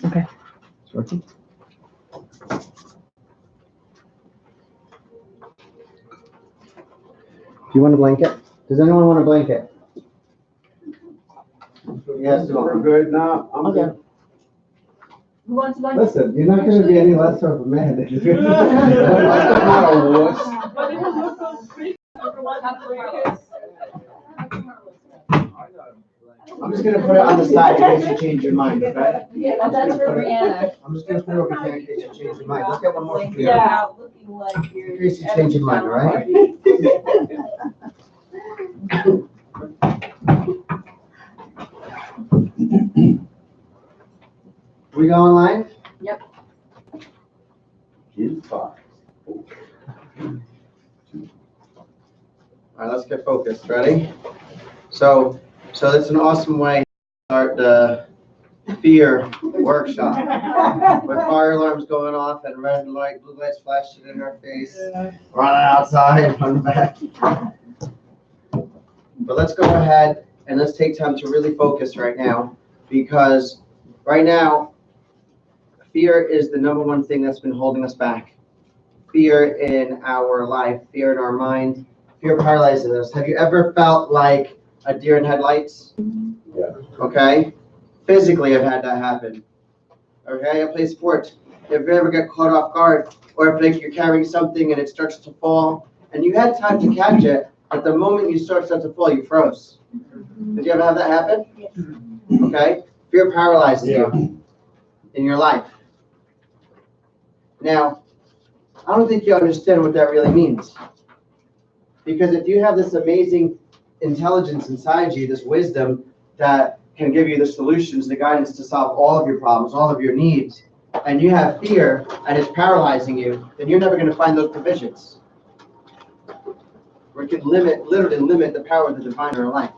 Okay. It's working. Do you want a blanket? Does anyone want a blanket? Yes, We're good now. I'm Okay. good. Who wants to like? Listen, you're not gonna be any less of a man. I'm not a wuss. But it has looked so pretty. I'm just gonna put it on the side in case you change your mind, okay? Yeah, that's for Brianna. I'm just gonna put it over here in case you change your mind. Let's get one more from here. Yeah, looking like you're. In case you change your mind, all right? We going live? Yep. He's fine. All right, let's get focused. Ready? So it's an awesome way to start the fear workshop. With fire alarms going off and red light, blue lights flashing in our face, running outside, running back. But let's go ahead and let's take time to really focus right now, because right now, fear is the number one thing that's been holding us back. Fear in our life, fear in our mind, fear paralyzes us. Have you ever felt like a deer in headlights? Yeah. Okay? Physically, I've had that happen. Okay? I play sports. If you ever get caught off guard, or if like you're carrying something and it starts to fall, and you had time to catch it, but the moment you start to fall, you froze. Did you ever have that happen? Yes. Okay? Fear paralyzes you in your life. Now, I don't think you understand what that really means. Because if you have this amazing intelligence inside you, this wisdom that can give you the solutions, the guidance to solve all of your problems, all of your needs, and you have fear and it's paralyzing you, then you're never going to find those provisions. We could literally limit the power of the divine in our life.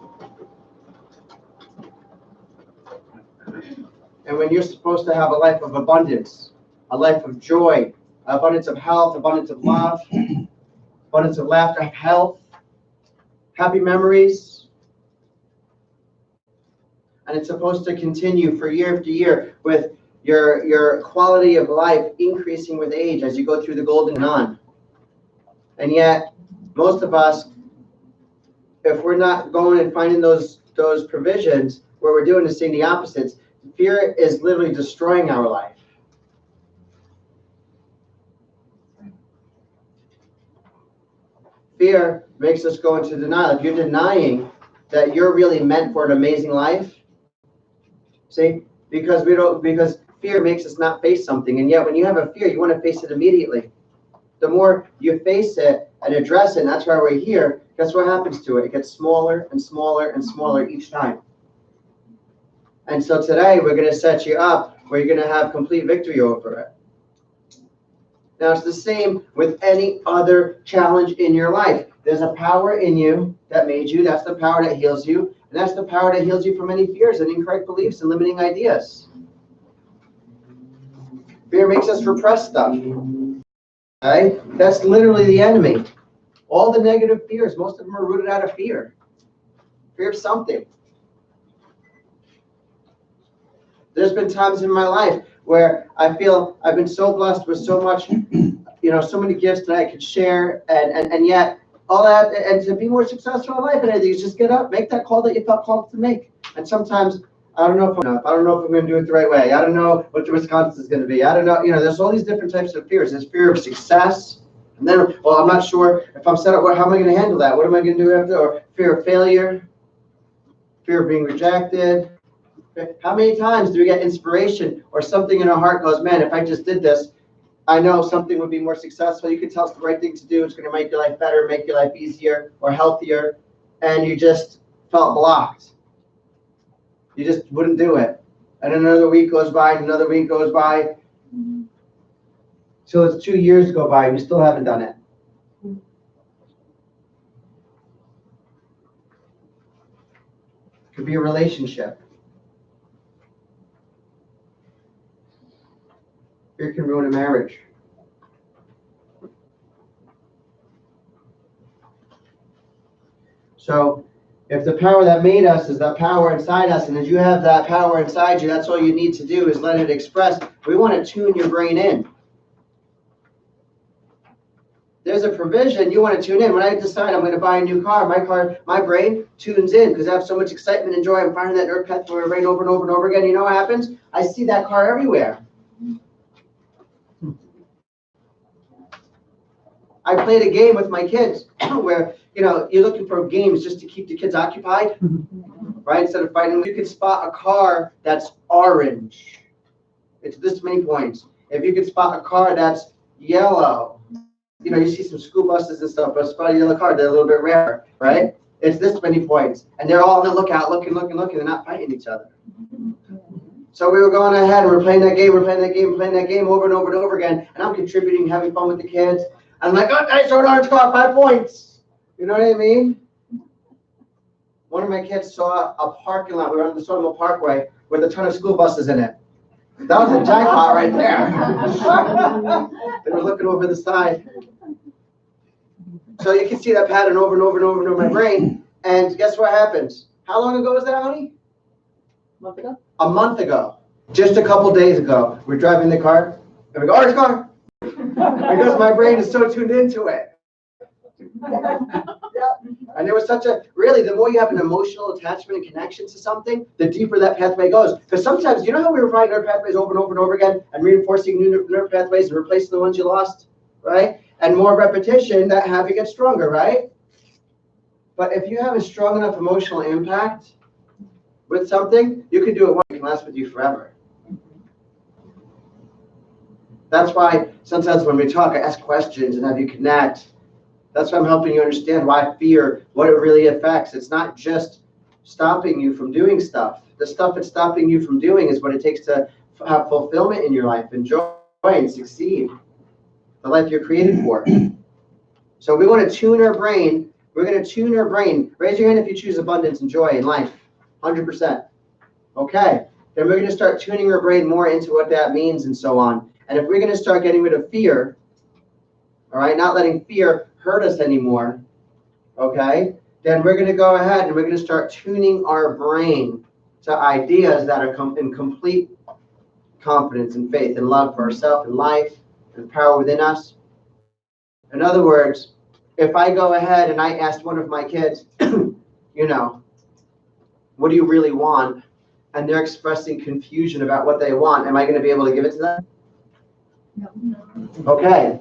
And when you're supposed to have a life of abundance, a life of joy, abundance of health, abundance of love, abundance of laughter, health, happy memories, and it's supposed to continue for year after year with your quality of life increasing with age as you go through the golden and on. And yet, most of us, if we're not going and finding those provisions, what we're doing is seeing the opposites. Fear is literally destroying our life. Fear makes us go into denial. If you're denying that you're really meant for an amazing life, see, because fear makes us not face something, and yet when you have a fear, you want to face it immediately. The more you face it and address it, and that's why we're here, guess what happens to it? It gets smaller and smaller and smaller each time. And so today we're going to set you up where you're going to have complete victory over it. Now it's the same with any other challenge in your life. There's a power in you that made you. That's the power that heals you. And that's the power that heals you from any fears and incorrect beliefs and limiting ideas. Fear makes us repress stuff. Okay? That's literally the enemy. All the negative fears, most of them are rooted out of fear. Fear of something. There's been times in my life where I feel I've been so blessed with so much, so many gifts that I could share, and yet all that, and to be more successful in life and everything is just get up, make that call that you felt called to make. And sometimes I don't know if I'm going to do it the right way. I don't know what the response is going to be. I don't know. There's all these different types of fears. There's fear of success, and then, well, I'm not sure if I'm set up. How am I going to handle that? What am I going to do after? Or fear of failure, fear of being rejected. How many times do we get inspiration or something in our heart goes, man, if I just did this, I know something would be more successful. You can tell it's the right thing to do. It's going to make your life better, make your life easier or healthier. And you just felt blocked. You just wouldn't do it. And another week goes by, and another week goes by. So it's 2 years go by, and you still haven't done it. It could be a relationship. Fear can ruin a marriage. So If the power that made us is that power inside us, and as you have that power inside you, that's all you need to do is let it express. We want to tune your brain in. There's a provision, you want to tune in. When I decide I'm going to buy a new car, my brain tunes in because I have so much excitement and joy. I'm finding that nerve path through my brain over and over and over again. You know what happens? I see that car everywhere. I played a game with my kids where, you're looking for games just to keep the kids occupied, right? Instead of fighting, you could spot a car that's orange. It's this many points. If you could spot a car that's yellow, you see some school buses and stuff, but spot a yellow car, they're a little bit rare, right? It's this many points. And they're all on the lookout, looking. They're not fighting each other. So we were going ahead and we're playing that game over and over and over again. And I'm contributing, having fun with the kids. I'm like, oh, I saw an orange car, 5 points. You know what I mean? One of my kids saw a parking lot. We were on the Sawmill Parkway with a ton of school buses in it. That was a jackpot right there. They were looking over the side. So you can see that pattern over and over and over in my brain. And guess what happens? How long ago was that, honey? A month ago? A month ago. Just a couple days ago. We're driving the car. And we go, orange car. Because my brain is so tuned into it. Yeah. And there was really, the more you have an emotional attachment and connection to something, the deeper that pathway goes. Because sometimes, you know how we were finding nerve pathways over and over and over again and reinforcing new nerve pathways and replacing the ones you lost, right? And more repetition, that habit gets stronger, right? But if you have a strong enough emotional impact with something, you can do it once, it can last with you forever. That's why sometimes when we talk, I ask questions and have you connect. That's why I'm helping you understand why fear, what it really affects. It's not just stopping you from doing stuff. The stuff it's stopping you from doing is what it takes to have fulfillment in your life, and joy and succeed. The life you're created for. So we want to tune our brain. We're going to tune our brain. Raise your hand if you choose abundance and joy in life. 100%. Okay. Then we're going to start tuning our brain more into what that means and so on. And if we're going to start getting rid of fear, all right, not letting fear hurt us anymore, okay, then we're going to go ahead and we're going to start tuning our brain to ideas that are in complete confidence and faith and love for ourselves and life and power within us. In other words, if I go ahead and I ask one of my kids, what do you really want? And they're expressing confusion about what they want, am I going to be able to give it to them? No. Okay.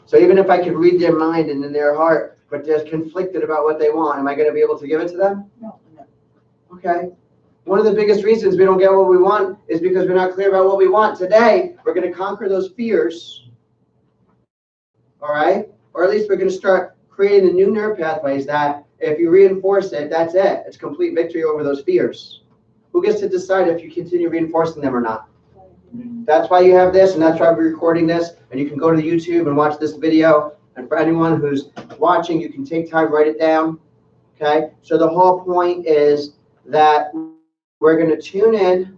So even if I could read their mind and in their heart, but they're conflicted about what they want, am I going to be able to give it to them? No. Okay. One of the biggest reasons we don't get what we want is because we're not clear about what we want. Today, we're going to conquer those fears. All right? Or at least we're going to start creating the new nerve pathways that if you reinforce it, that's it. It's complete victory over those fears. Who gets to decide if you continue reinforcing them or not? That's why you have this, and that's why we're recording this. And you can go to the YouTube and watch this video. And for anyone who's watching, you can take time, write it down. Okay? So the whole point is that we're going to tune in,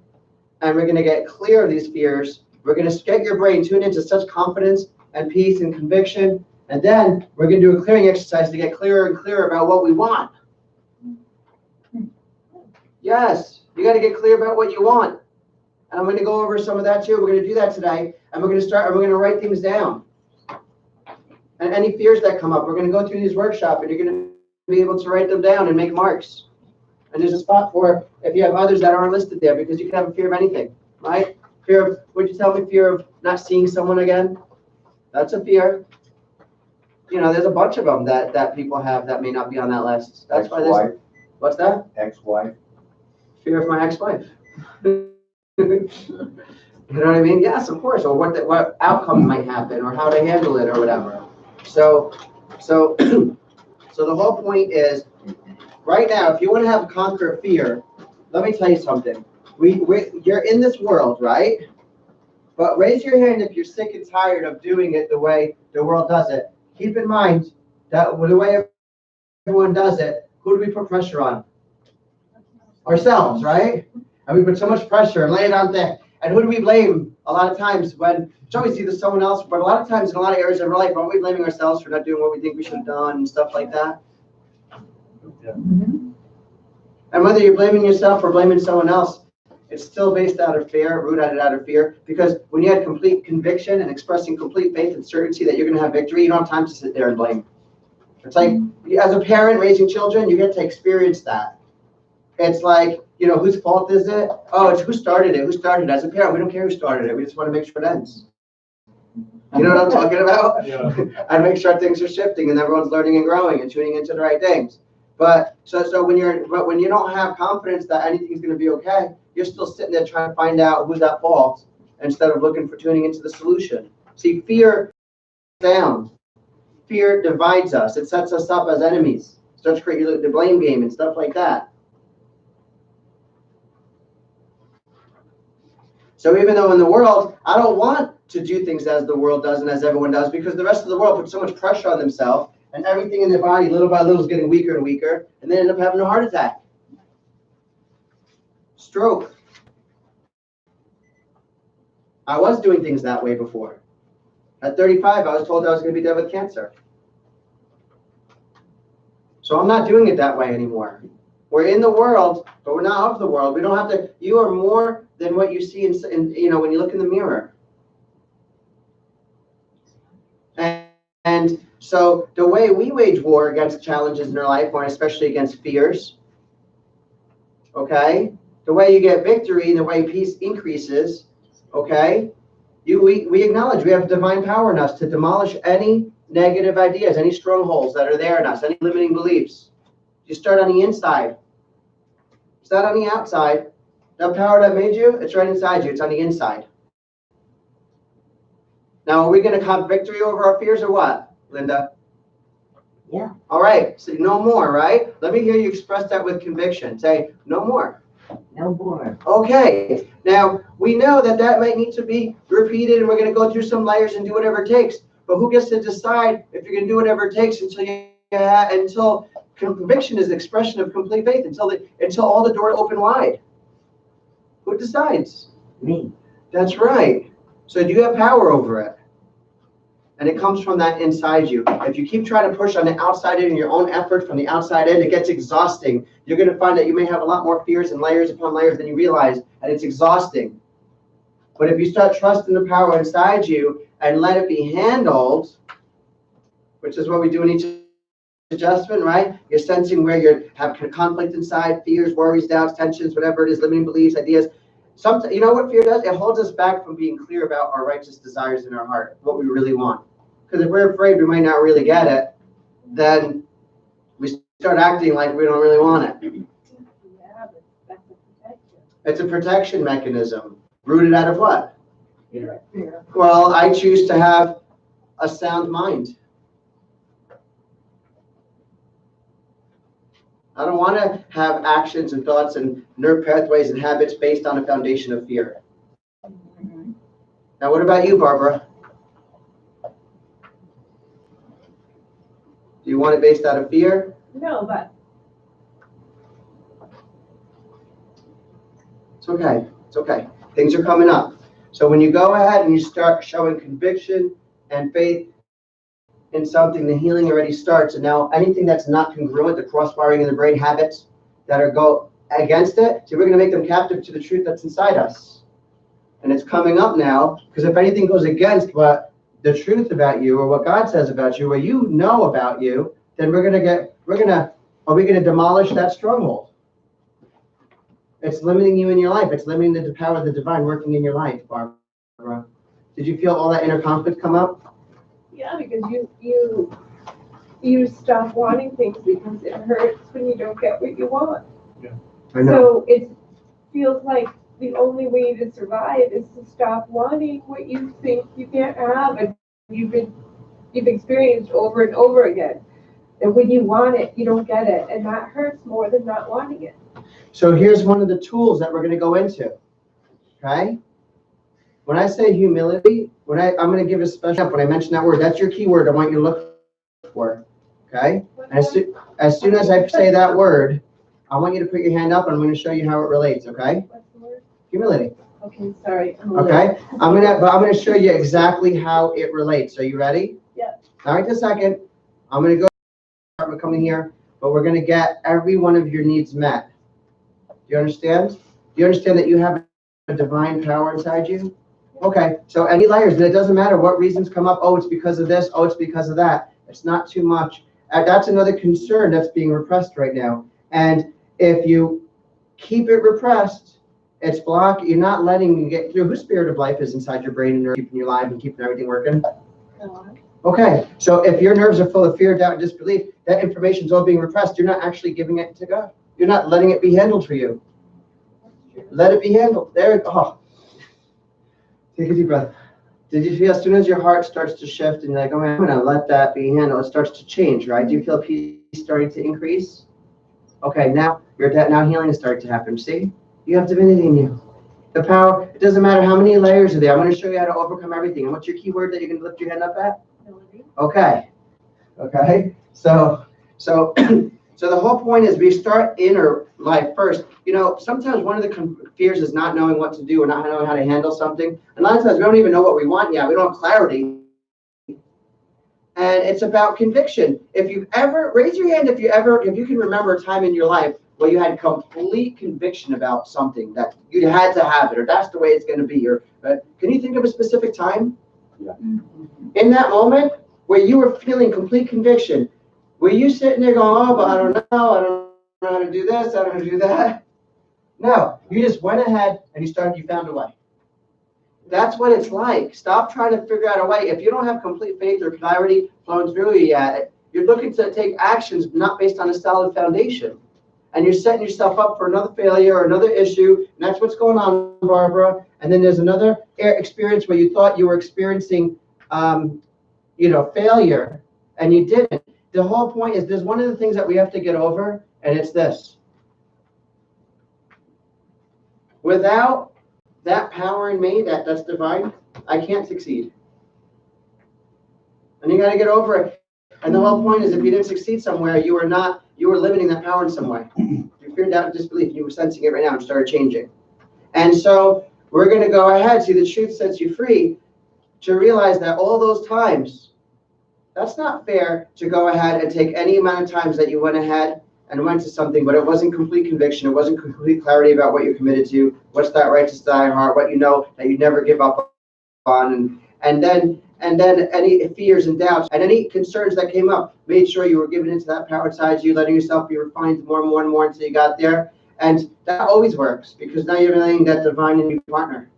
and we're going to get clear of these fears. We're going to get your brain tuned into such confidence and peace and conviction. And then we're going to do a clearing exercise to get clearer and clearer about what we want. Yes, you got to get clear about what you want. And I'm going to go over some of that too. We're going to do that today. And we're going to write things down. And any fears that come up, we're going to go through these workshops, and you're going to be able to write them down and make marks. And there's a spot for if you have others that aren't listed there, because you can have a fear of anything, right? Fear of, would you tell me, fear of not seeing someone again? That's a fear. There's a bunch of them that people have that may not be on that list. That's why this. What's that? Ex-wife. Fear of my ex-wife. You know what I mean? Yes, of course. Or what outcome might happen, or how to handle it, or whatever. So the whole point is, right now, if you want to conquer fear, let me tell you something. You're in this world, right? But raise your hand if you're sick and tired of doing it the way the world does it. Keep in mind that the way everyone does it, who do we put pressure on? Ourselves, right? And we put so much pressure and lay it out there. And who do we blame a lot of times when it's always either someone else, but a lot of times in a lot of areas of our life, aren't we blaming ourselves for not doing what we think we should have done and stuff like that? Yeah. And whether you're blaming yourself or blaming someone else, it's still based out of fear, rooted out of fear, because when you had complete conviction and expressing complete faith and certainty that you're going to have victory, you don't have time to sit there and blame. It's like, as a parent raising children, you get to experience that. It's like, whose fault is it? Oh, it's who started it. Who started it? As a parent, we don't care who started it. We just want to make sure it ends. You know what I'm talking about? Yeah. And make sure things are shifting and everyone's learning and growing and tuning into the right things. But so when you don't have confidence that anything's going to be okay, you're still sitting there trying to find out who's at fault instead of looking for tuning into the solution. See, fear down. Fear divides us. It sets us up as enemies. Starts creating the blame game and stuff like that. So even though in the world, I don't want to do things as the world does and as everyone does, because the rest of the world puts so much pressure on themselves, and everything in their body, little by little, is getting weaker and weaker, and they end up having a heart attack. Stroke. I was doing things that way before. At 35, I was told I was going to be dead with cancer. So I'm not doing it that way anymore. We're in the world, but we're not of the world. We don't have to. You are more than what you see in when you look in the mirror. And so the way we wage war against challenges in our life, and especially against fears, okay, the way you get victory and the way peace increases, okay, we acknowledge we have divine power in us to demolish any negative ideas, any strongholds that are there in us, any limiting beliefs. You start on the inside. It's not on the outside. That power that made you, it's right inside you. It's on the inside. Now, are we going to have victory over our fears or what, Linda? Yeah. All right. So no more, right? Let me hear you express that with conviction. Say, no more. No more. Okay. Now, we know that might need to be repeated, and we're going to go through some layers and do whatever it takes. But who gets to decide if you're going to do whatever it takes until conviction is the expression of complete faith, until all the doors open wide? Who decides? Me. That's right. So you have power over it. And it comes from that inside you. If you keep trying to push on the outside in your own effort from the outside in, it gets exhausting. You're going to find that you may have a lot more fears and layers upon layers than you realize, and it's exhausting. But if you start trusting the power inside you and let it be handled, which is what we do in each adjustment, right? You're sensing where you have conflict inside, fears, worries, doubts, tensions, whatever it is, limiting beliefs, ideas. You know what fear does? It holds us back from being clear about our righteous desires in our heart, what we really want. Because if we're afraid we might not really get it, then we start acting like we don't really want it. Yeah, but that's a protection. It's a protection mechanism. Rooted out of what? Fear. Fear. Well, I choose to have a sound mind. I don't want to have actions and thoughts and nerve pathways and habits based on a foundation of fear. Now, what about you, Barbara? Do you want it based out of fear? No, but It's okay. It's okay. Things are coming up. So when you go ahead and you start showing conviction and faith in something, the healing already starts. And now anything that's not congruent, the cross-wiring in the brain, habits that go against it, so we're going to make them captive to the truth that's inside us. And it's coming up now, because if anything goes against what the truth about you or what God says about you or you know about you, then are we going to demolish that stronghold? It's limiting you in your life. It's limiting the power of the divine working in your life, Barbara. Did you feel all that inner conflict come up? Yeah, because you stop wanting things because it hurts when you don't get what you want. I know. So it feels like the only way to survive is to stop wanting what you think you can't have and you've experienced over and over again. And when you want it, you don't get it, and that hurts more than not wanting it. So here's one of the tools that we're going to go into. Okay? When I say humility, I'm going to give a special, when I mention that word, that's your key word I want you to look for. Okay? As soon as I say that word, I want you to put your hand up and I'm going to show you how it relates, okay? What's the word? Humility. Okay, sorry. Okay? I'm going to show you exactly how it relates. Are you ready? Yeah. All right, just a second. I'm going to go, we're coming here, but we're going to get every one of your needs met. you understand? Do you understand that you have a divine power inside you? Okay, so any layers, and it doesn't matter what reasons come up. Oh, it's because of this. Oh, it's because of that. It's not too much. That's another concern that's being repressed right now. And if you keep it repressed, it's blocked. You're not letting you get through. Whose spirit of life is inside your brain and they're keeping you alive and keeping everything working? Okay, so if your nerves are full of fear, doubt, and disbelief, that information's all being repressed. You're not actually giving it to God. You're not letting it be handled for you. Let it be handled. There. Oh. Take a deep breath. Did you feel as soon as your heart starts to shift and you're like, oh, I'm going to let that be handled, it starts to change, right? Do you feel peace starting to increase? Okay, now now healing is starting to happen. See? You have divinity in you. The power, it doesn't matter how many layers are there. I'm going to show you how to overcome everything. And what's your key word that you're going to lift your hand up at? Okay. Okay. So the whole point is we start inner life first. You know, sometimes one of the fears is not knowing what to do or not knowing how to handle something. And a lot of times we don't even know what we want yet. We don't have clarity. And it's about conviction. If you've ever, raise your hand if you can remember a time in your life where you had complete conviction about something that you had to have it, or that's the way it's going to be. Or can you think of a specific time? Yeah. In that moment where you were feeling complete conviction, were you sitting there going, oh, but I don't know how to do this, I don't know how to do that? No, you just went ahead and you found a way. That's what it's like. Stop trying to figure out a way. If you don't have complete faith or clarity flowing through you yet, you're looking to take actions not based on a solid foundation. And you're setting yourself up for another failure or another issue. And that's what's going on, Barbara. And then there's another experience where you thought you were experiencing, failure, and you didn't. The whole point is there's one of the things that we have to get over, and it's this. Without that power in me, that's divine, I can't succeed. And you got to get over it. And the whole point is if you didn't succeed somewhere, you were limiting that power in some way. You feared, doubt, and disbelief. You were sensing it right now and started changing. And so we're going to go ahead. See, the truth sets you free to realize that all those times, that's not fair to go ahead and take any amount of times that you went ahead and went to something, but it wasn't complete conviction. It wasn't complete clarity about what you're committed to, what's that righteous desire heart, what you know that you'd never give up on. And then any fears and doubts and any concerns that came up, made sure you were giving into that power inside you, letting yourself be refined more and more and more until you got there. And that always works because now you're letting that divine in your partner.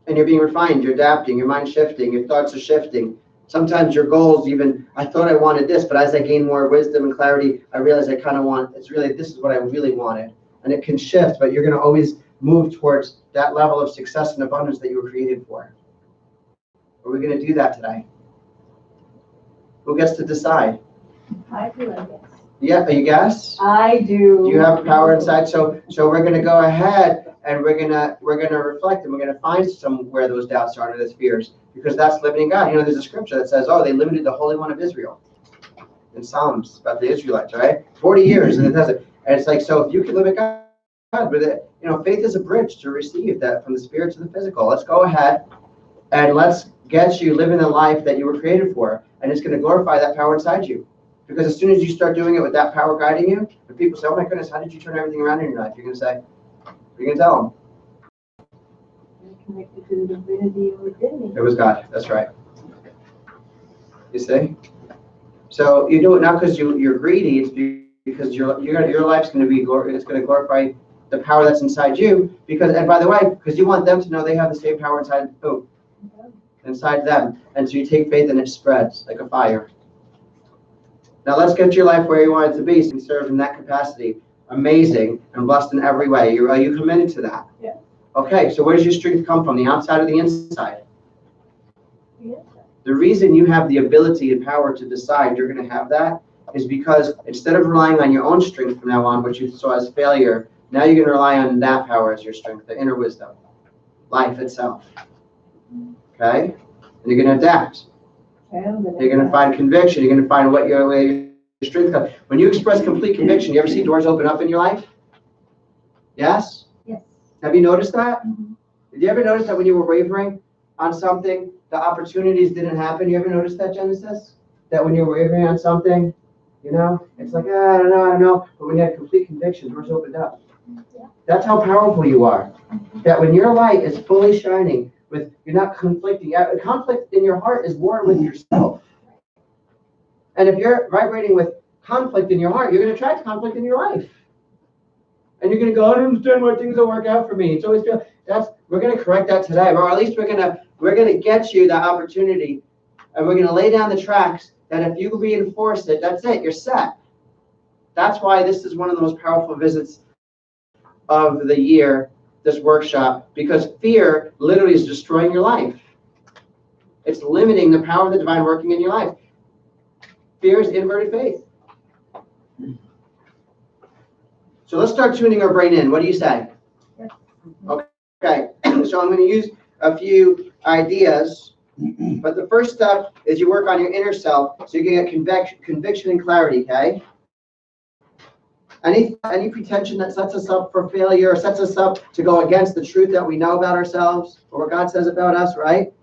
And you're being refined, you're adapting, your mind's shifting, your thoughts are shifting. Sometimes your goals even, I thought I wanted this, but as I gain more wisdom and clarity, I realize I kind of want, this is what I really wanted. And it can shift, but you're going to always move towards that level of success and abundance that you were created for. Are we going to do that today? Who gets to decide? I do, I guess. Yeah, you guess? I do. You have power inside, so we're going to go ahead and we're gonna reflect and we're gonna find somewhere those doubts are and those fears, because that's limiting God. You know, there's a scripture that says, oh, they limited the Holy One of Israel in Psalms about the Israelites, right? 40 years in the desert. And it's like, so if you can limit God, but faith is a bridge to receive that from the spirit to the physical. Let's go ahead and let's get you living the life that you were created for, and it's going to glorify that power inside you. Because as soon as you start doing it with that power guiding you, and people say, oh my goodness, how did you turn everything around in your life? You're going to say, you're going to tell them. You're connected to the divinity within me. It was God. That's right. You see? So you do it not because you're greedy. It's because your life's going to be it's going to glorify the power that's inside you. Because, and by the way, because you want them to know they have the same power inside them. And so you take faith and it spreads like a fire. Now let's get your life where you want it to be, so you can serve in that capacity. Amazing and blessed in every way. Are you committed to that? Yeah. Okay, so where does your strength come from? The outside or the inside? Yeah. The reason you have the ability and power to decide you're going to have that is because instead of relying on your own strength from now on, which you saw as failure, now you're going to rely on that power as your strength, the inner wisdom, life itself. Okay? And you're going to adapt. You're going to find conviction. You're going to find what your strength comes. When you express complete conviction, you ever see doors open up in your life? Yes? Yes. Have you noticed that? Mm-hmm. Did you ever notice that when you were wavering on something, the opportunities didn't happen? You ever notice that, Genesis? That when you were wavering on something, You know, it's like, I don't know. But when you have complete conviction, doors opened up. That's how powerful you are. That when your light is fully shining, you're not conflicting. Conflict in your heart is war with yourself. And if you're vibrating with conflict in your heart, you're going to attract conflict in your life. And you're going to go, I don't understand why things don't work out for me. It's always we're going to correct that today, or at least we're going to get you that opportunity, and we're going to lay down the tracks that if you reinforce it, that's it, you're set. That's why this is one of the most powerful visits of the year, this workshop, because fear literally is destroying your life. It's limiting the power of the divine working in your life. Fear is inverted faith. So let's start tuning our brain in. What do you say? Yes. Okay. So I'm going to use a few ideas, but the first step is you work on your inner self so you can get conviction and clarity, okay? Any pretension that sets us up for failure or sets us up to go against the truth that we know about ourselves or what God says about us, right?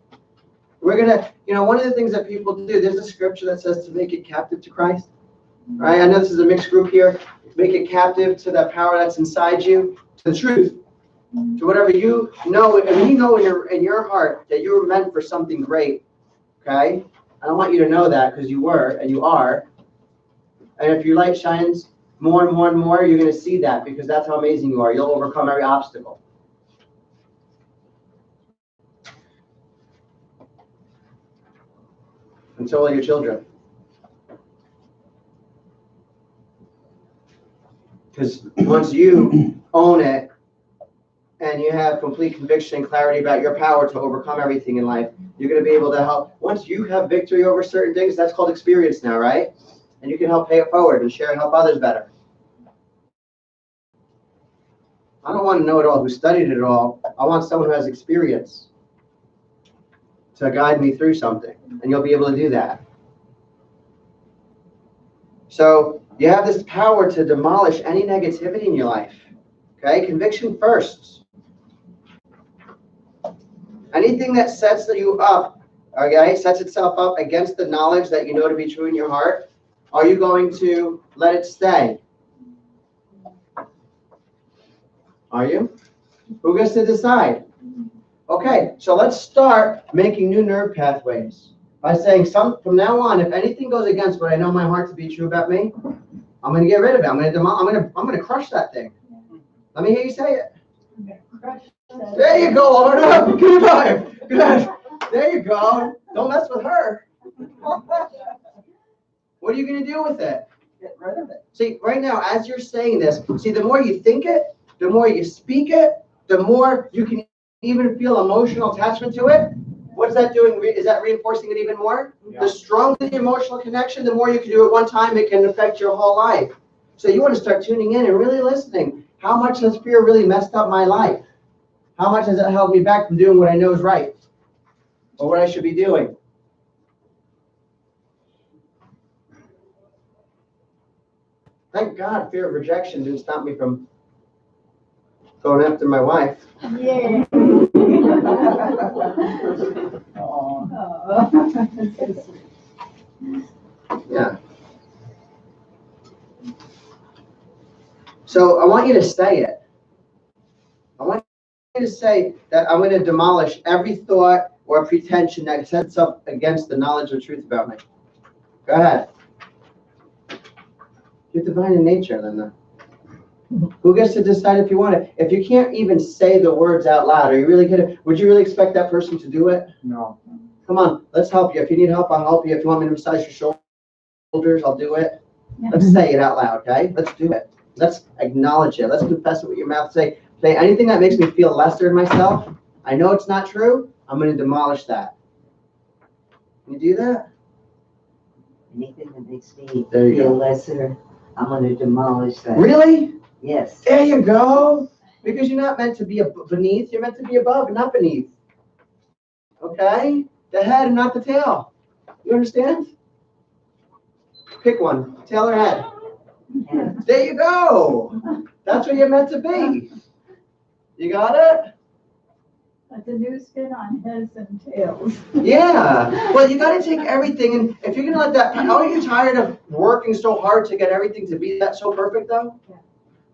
We're going to, one of the things that people do, there's a scripture that says to make it captive to Christ, right? I know this is a mixed group here. Make it captive to that power that's inside you, to the truth, to whatever you know. And you know in your heart that you were meant for something great, okay? I don't want you to know that because you were and you are. And if your light shines more and more and more, you're going to see that because that's how amazing you are. You'll overcome every obstacle. And so will your children. Because once you own it and you have complete conviction and clarity about your power to overcome everything in life, you're going to be able to help. Once you have victory over certain things, that's called experience now, right? And you can help pay it forward and share and help others better. I don't want to know it all, who studied it all. I want someone who has experience to guide me through something. And you'll be able to do that. So you have this power to demolish any negativity in your life. Okay, conviction first. Anything that sets you up, okay, sets itself up against the knowledge that you know to be true in your heart, are you going to let it stay? Are you? Who gets to decide? Okay, so let's start making new nerve pathways by saying from now on, if anything goes against what I know my heart to be true about me, I'm going to get rid of it. I'm going to crush that thing. Let me hear you say it. There you go, Lorna. Good vibe. Good. There you go. Don't mess with her. What are you going to do with it? Get rid of it. See, right now, as you're saying this, the more you think it, the more you speak it, the more you can even feel emotional attachment to it. What's that doing? Is that reinforcing it even more? Yeah. The stronger the emotional connection, the more you can do it one time, it can affect your whole life. So you want to start tuning in and really listening. How much has fear really messed up my life? How much has it held me back from doing what I know is right? Or what I should be doing? Thank God fear of rejection didn't stop me from going after my wife. Yeah. Yeah. So I want you to say it. I want you to say that I'm going to demolish every thought or pretension that sets up against the knowledge of truth about me. Go ahead. You're divine in nature, Linda. Who gets to decide if you want it? If you can't even say the words out loud, are you really kidding? Would you really expect that person to do it? No. Come on, let's help you. If you need help, I'll help you. If you want me to massage your shoulders, I'll do it. Let's say it out loud, okay? Let's do it. Let's acknowledge it. Let's confess it with your mouth. Say anything that makes me feel lesser in myself. I know it's not true. I'm going to demolish that. Can you do that? Anything that makes me There you feel go. lesser, I'm going to demolish that. Really? Yes. There you go. Because you're not meant to be beneath. You're meant to be above and not beneath. Okay? The head and not the tail. You understand? Pick one. Tail or head. Yeah. There you go. That's what you're meant to be. You got it? That's a new spin on heads and tails. Yeah, well, you gotta take everything, and if you're gonna let that, are you tired of working so hard to get everything to be that so perfect though? Yeah.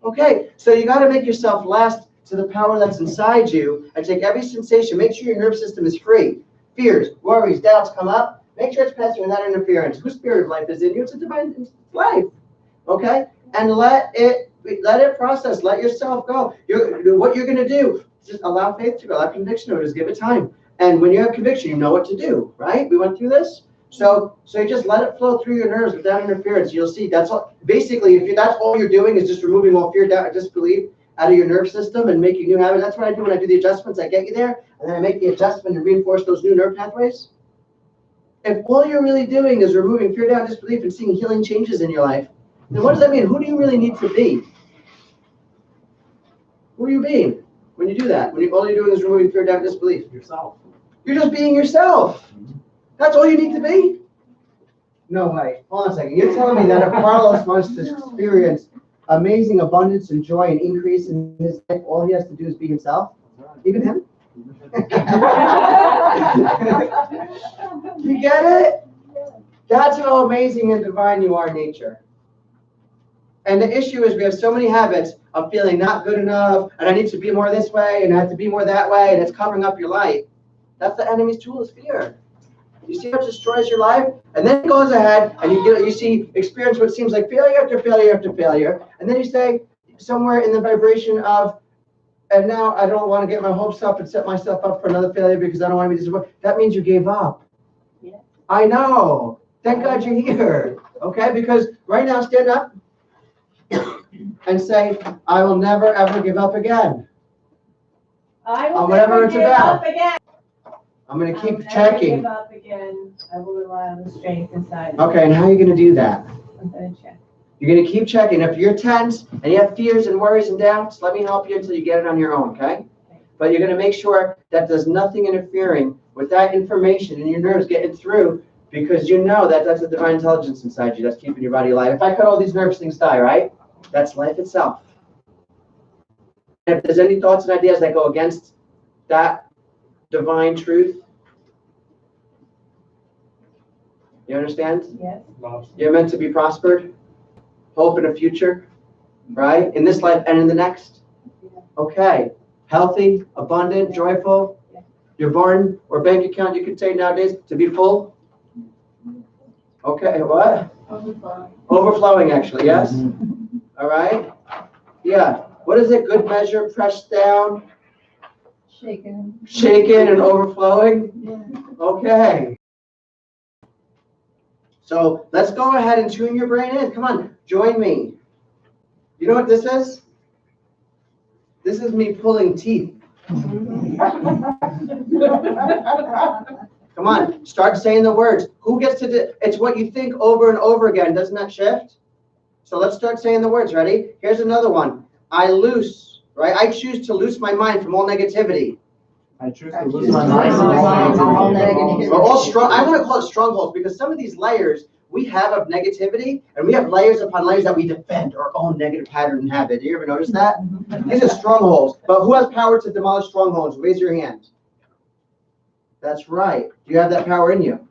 Okay, so you gotta make yourself last to the power that's inside you and take every sensation, make sure your nervous system is free. Fears, worries, doubts come up, make sure it's passing without interference. Whose spirit of life is in you? It's a divine life, okay? And let it process, let yourself go. What you're gonna do, just allow faith to go, allow conviction to just give it time. And when you have conviction, you know what to do, right? We went through this. So you just let it flow through your nerves without interference. You'll see that's all. Basically, if that's all you're doing is just removing all fear, doubt, and disbelief out of your nerve system and making new habits. That's what I do when I do the adjustments. I get you there, and then I make the adjustment and reinforce those new nerve pathways. If all you're really doing is removing fear, doubt, disbelief, and seeing healing changes in your life, then what does that mean? Who do you really need to be? Who are you being when you do that? When all you're doing is removing fear, doubt, disbelief. Yourself. You're just being yourself. That's all you need to be? No way. Hold on a second. You're telling me that if Carlos wants to experience amazing abundance and joy and increase in his life, all he has to do is be himself? Even him? You get it? That's how amazing and divine you are in nature. And the issue is we have so many habits of feeling not good enough, and I need to be more this way, and I have to be more that way, and it's covering up your light. That's the enemy's tool, is fear. You see how it destroys your life? And then it goes ahead, and you experience what seems like failure after failure after failure, and then you say, somewhere in the vibration of, and now I don't want to get my hopes up and set myself up for another failure because I don't want to be disappointed. That means you gave up. Yeah. I know. Thank God you're here. Okay? Because right now, stand up and say, I will never, ever give up again. I On will whatever never it's give about. up again. I'm going to I will keep never checking. give up again. I will rely on the strength inside. Okay, and how are you going to do that? I'm gonna check. You're going to keep checking. If you're tense and you have fears and worries and doubts, let me help you until you get it on your own, okay? But you're going to make sure that there's nothing interfering with that information and your nerves getting through, because you know that that's a divine intelligence inside you that's keeping your body alive. If I cut all these nerves, things die, right? That's life itself. If there's any thoughts and ideas that go against that divine truth, you understand? Yes. You're meant to be prospered, hope in a future, right? In this life and in the next. Okay. Healthy, abundant, joyful. You're born, or bank account you could say nowadays, to be full. Okay, what? Overflowing, actually, yes? All right? Yeah. What is it? Good measure, pressed down, Shaken. shaken, and overflowing? Okay. So let's go ahead and tune your brain in. Come on, join me. You know what this is? This is me pulling teeth. Come on, start saying the words. Who gets to do? It's what you think over and over again. Doesn't that shift? So let's start saying the words. Ready? Here's another one. I choose to loose my mind from all negativity. I choose to lose my mind. We're all strong. I want to call it strongholds, because some of these layers we have of negativity, and we have layers upon layers that we defend our own negative pattern and habit. Do you ever notice that? These are strongholds. But who has power to demolish strongholds? Raise your hand. That's right. Do you have that power in you?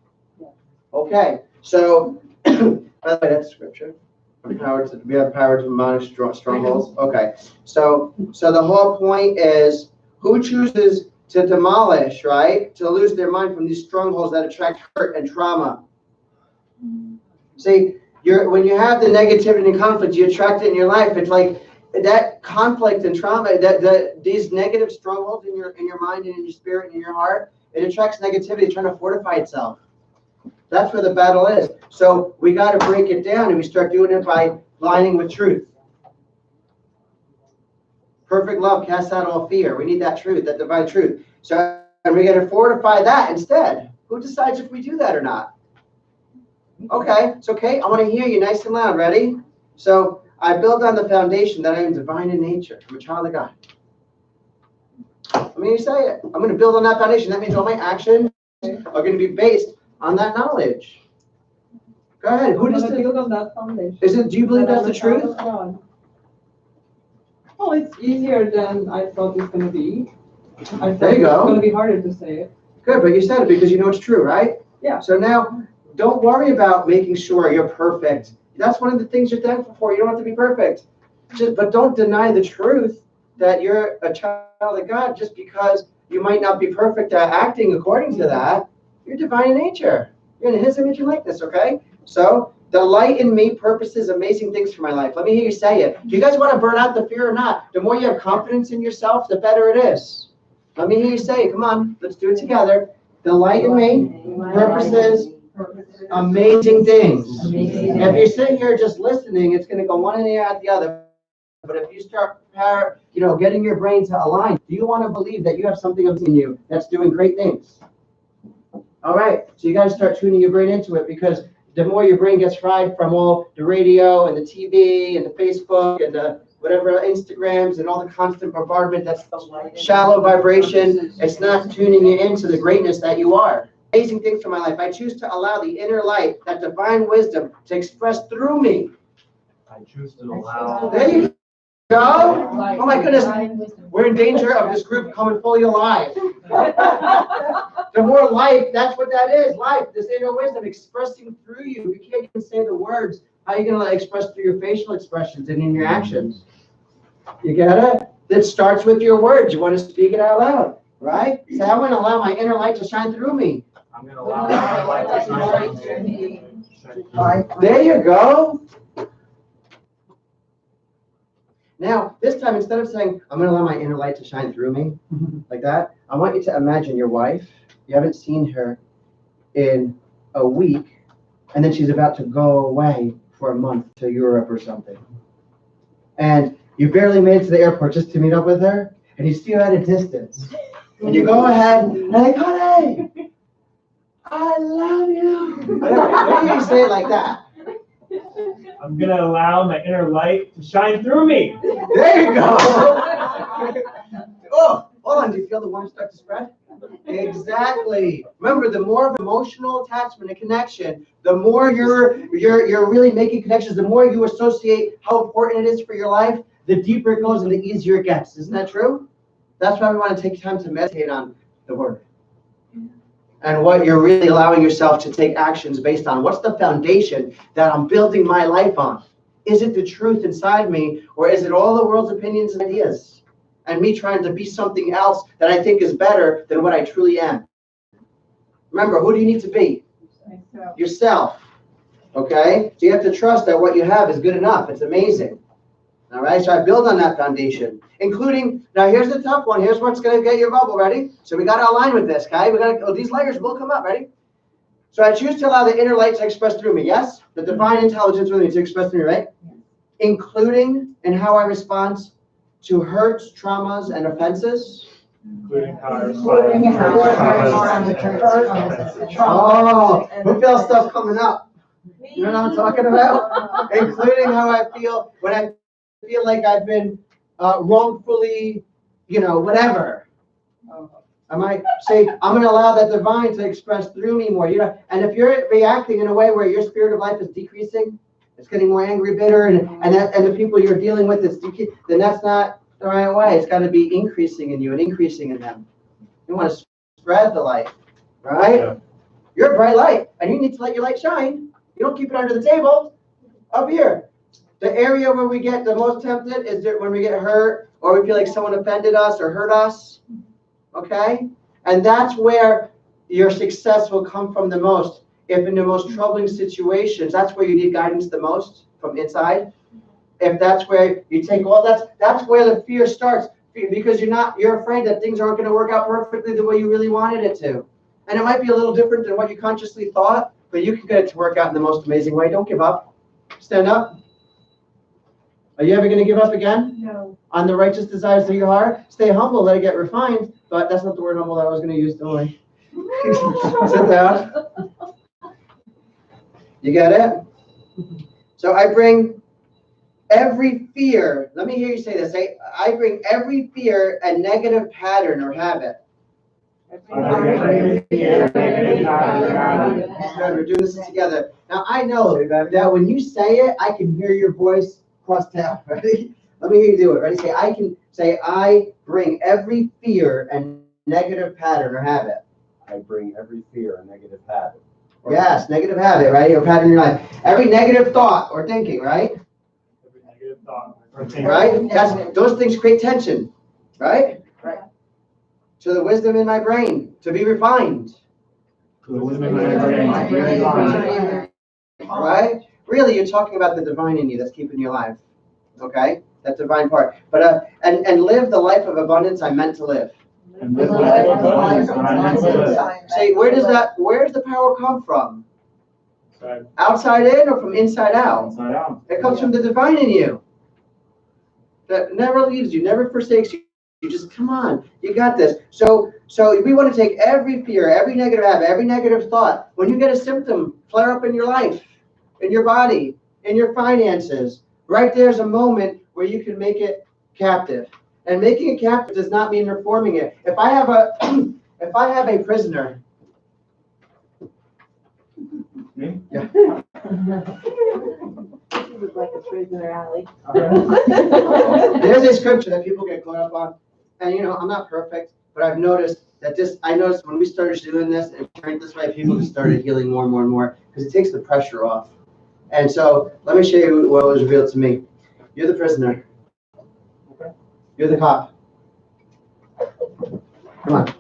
Okay. So, by the way, that's scripture. We have power to demolish strongholds. Okay. So the whole point is, who chooses to demolish, right? To lose their mind from these strongholds that attract hurt and trauma. See, when you have the negativity and conflict, you attract it in your life. It's like that conflict and trauma, these negative strongholds in your mind and in your spirit and in your heart, it attracts negativity, trying to fortify itself. That's where the battle is. So we got to break it down, and we start doing it by lining with truth. Perfect love casts out all fear. We need that truth, that divine truth. So, and we're going to fortify that instead. Who decides if we do that or not? Okay, it's okay. I want to hear you nice and loud. Ready? So I build on the foundation that I am divine in nature. I'm a child of God. I mean, you say it. I'm going to build on that foundation. That means all my actions are going to be based on that knowledge. Go ahead. Who does build on that foundation? Do you believe that's the truth? Well, it's easier than I thought it's going to be. I There you It's go. gonna be harder to say it. Good, but you said it because you know it's true, right? Yeah. So now, don't worry about making sure you're perfect. That's one of the things you're thankful for. You don't have to be perfect. But don't deny the truth that you're a child of God just because you might not be perfect at acting according to that. You're divine in nature. You're in His image and likeness, okay? So, the light in me purposes amazing things for my life. Let me hear you say it. Do you guys want to burn out the fear or not? The more you have confidence in yourself, the better it is. Let me hear you say it. Come on, let's do it together. The light in me purposes amazing things. If you're sitting here just listening, it's going to go one in the ear out the other. But if you start, getting your brain to align, do you want to believe that you have something in you that's doing great things? All right, so you got to start tuning your brain into it, because the more your brain gets fried from all the radio and the TV and the Facebook and the whatever Instagrams and all the constant bombardment, that's shallow vibration, it's not tuning you into the greatness that you are. Amazing things for my life. I choose to allow the inner light, that divine wisdom, to express through me. I choose to allow. There you go. Oh my goodness, we're in danger of this group coming fully alive. The more life, that's what that is, life, this inner wisdom expressing through you. You can't even say the words. How are you going to express through your facial expressions and in your actions? You get it? It starts with your words. You want to speak it out loud, right? Say, I'm going to allow my inner light to shine through me. I'm going to allow my light to shine through me. There you go. Now, this time, instead of saying, I'm going to allow my inner light to shine through me, like that, I want you to imagine your wife. You haven't seen her in a week, and then she's about to go away for a month to Europe or something. And you barely made it to the airport just to meet up with her, and you see her at a distance. And you go ahead, and like, honey, I love you. Why do you say it like that? I'm going to allow my inner light to shine through me. There you go. Oh, hold on. Do you feel the warmth start to spread? Exactly. Remember, the more of emotional attachment and connection, the more you're really making connections, the more you associate how important it is for your life, the deeper it goes and the easier it gets. Isn't that true? That's why we want to take time to meditate on the Word. And what you're really allowing yourself to take actions based on. What's the foundation that I'm building my life on? Is it the truth inside me, or is it all the world's opinions and ideas? And me trying to be something else that I think is better than what I truly am. Remember, who do you need to be? Yourself. Okay? So you have to trust that what you have is good enough. It's amazing. All right? So I build on that foundation, including, now here's the tough one. Here's what's going to get your bubble. Ready? So we got to align with this, okay? These layers will come up. Ready? So I choose to allow the inner light to express through me. Yes? The divine intelligence within me to express through me, right? Including in how I respond to hurts, traumas, and offenses. Including how I Oh, who feels stuff coming up? You know what I'm talking about? Including how I feel when I feel like I've been wrongfully, whatever. I might say, I'm going to allow that divine to express through me more. And if you're reacting in a way where your spirit of life is decreasing, it's getting more angry, bitter, and the people you're dealing with, then that's not the right way. It's got to be increasing in you and increasing in them. You want to spread the light, right? Yeah. You're a bright light, and you need to let your light shine. You don't keep it under the table. Up here. The area where we get the most tempted is when we get hurt, or we feel like someone offended us or hurt us. Okay? And that's where your success will come from the most. If in the most troubling situations, that's where you need guidance the most, from inside. If that's where you take all that's where the fear starts, because you're afraid that things aren't going to work out perfectly the way you really wanted it to. And it might be a little different than what you consciously thought, but you can get it to work out in the most amazing way. Don't give up. Stand up. Are you ever going to give up again? No. On the righteous desires of your heart? Stay humble, let it get refined, but that's not the word humble that I was going to use, don't worry. Sit down. You get it? So I bring every fear, let me hear you say this. I bring every fear and negative pattern or habit. We're doing this together. Now I know that when you say it, I can hear your voice cross town, right? Let me hear you do it. Ready? Say, I bring every fear and negative pattern or habit. I bring every fear and negative habit. Yes, negative habit, right? Or pattern in your life. Every negative thought or thinking, right? Every negative thought. or thinking. Right? Those things create tension, right? Right. To the wisdom in my brain, to be refined. To the wisdom in my brain. Right? Really, you're talking about the divine in you that's keeping you alive. Okay? That divine part. But and live the life of abundance I'm meant to live. And live the life of abundance that I'm meant to live. Say, where does the power come from? Inside Outside in or from inside out? out. It comes from the divine in you. That never leaves you, never forsakes you. You just, come on, you got this. So we want to take every fear, every negative habit, every negative thought. When you get a symptom flare up in your life, in your body, in your finances, right there's a moment where you can make it captive. And making it captive does not mean reforming it. If I have a prisoner. Me? Yeah. He was like a prisoner alley. There's a scripture that people get caught up on. And I'm not perfect, but I've noticed that I noticed when we started doing this and sharing this way, people just started healing more and more and more because it takes the pressure off. And so let me show you what was revealed to me. You're the prisoner. Okay. You're the cop. Come on.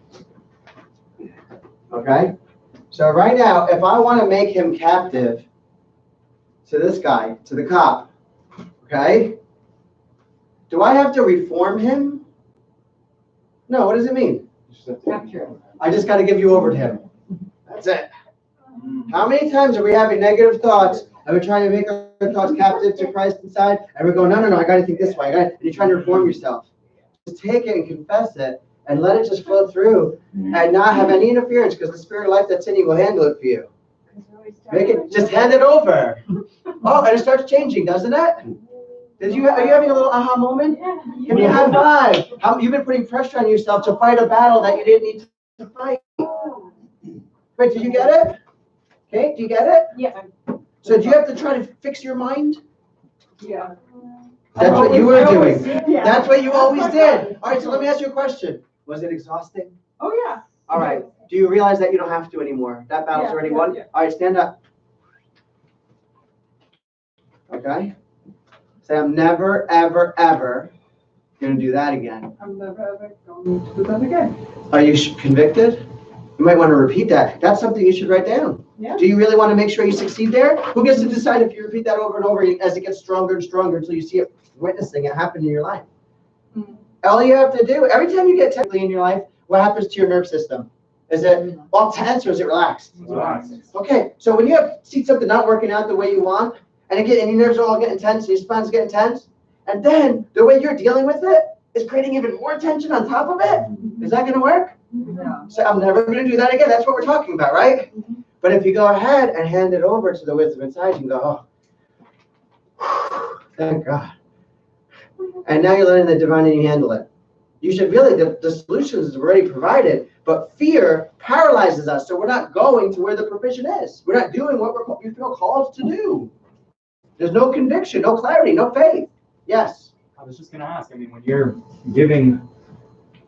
Okay? So right now, if I want to make him captive to this guy, to the cop, okay? Do I have to reform him? No, what does it mean? Capture. I just got to give you over to him. That's it. How many times are we having negative thoughts and we're trying to make our thoughts captive to Christ inside? And we're going, no, I got to think this way. And you're trying to reform yourself. Just take it and confess it and let it just flow through and not have any interference because the spirit of life that's in you will handle it for you. Make it, just hand it over. Oh, and it starts changing, doesn't it? Are you having a little aha moment? Give me a high five. You've been putting pressure on yourself to fight a battle that you didn't need to fight. Wait, did you get it? Okay, do you get it? Yeah. So do you have to try to fix your mind? Yeah. That's what you were doing. Yeah. That's what you always did. All right, so let me ask you a question. Was it exhausting? Oh, yeah. All right. Do you realize that you don't have to anymore? That battle's Yeah, already yeah, won? yeah. All right, stand up. Okay? Say, I'm never, ever, ever going to do that again. I'm never ever going to do that again. Are you convicted? You might want to repeat that. That's something you should write down. Yeah. Do you really want to make sure you succeed there? Who gets to decide if you repeat that over and over as it gets stronger and stronger until you see it witnessing it happen in your life? Mm-hmm. All you have to do, every time you get technically in your life, what happens to your nerve system? Is it all tense or is it relaxed? Relax. Okay, so when you see something not working out the way you want, and your nerves are all getting tense, and your spine's getting tense, and then the way you're dealing with it is creating even more tension on top of it, is that going to work? No. So I'm never going to do that again. That's what we're talking about, right? But if you go ahead and hand it over to the wisdom inside, you can go, oh, thank God. And now you're letting the divine in you handle it. You should really, the solutions is already provided, but fear paralyzes us, so we're not going to where the provision is. We're not doing what we feel called to do. There's no conviction, no clarity, no faith. Yes? I was just going to ask, when you're giving,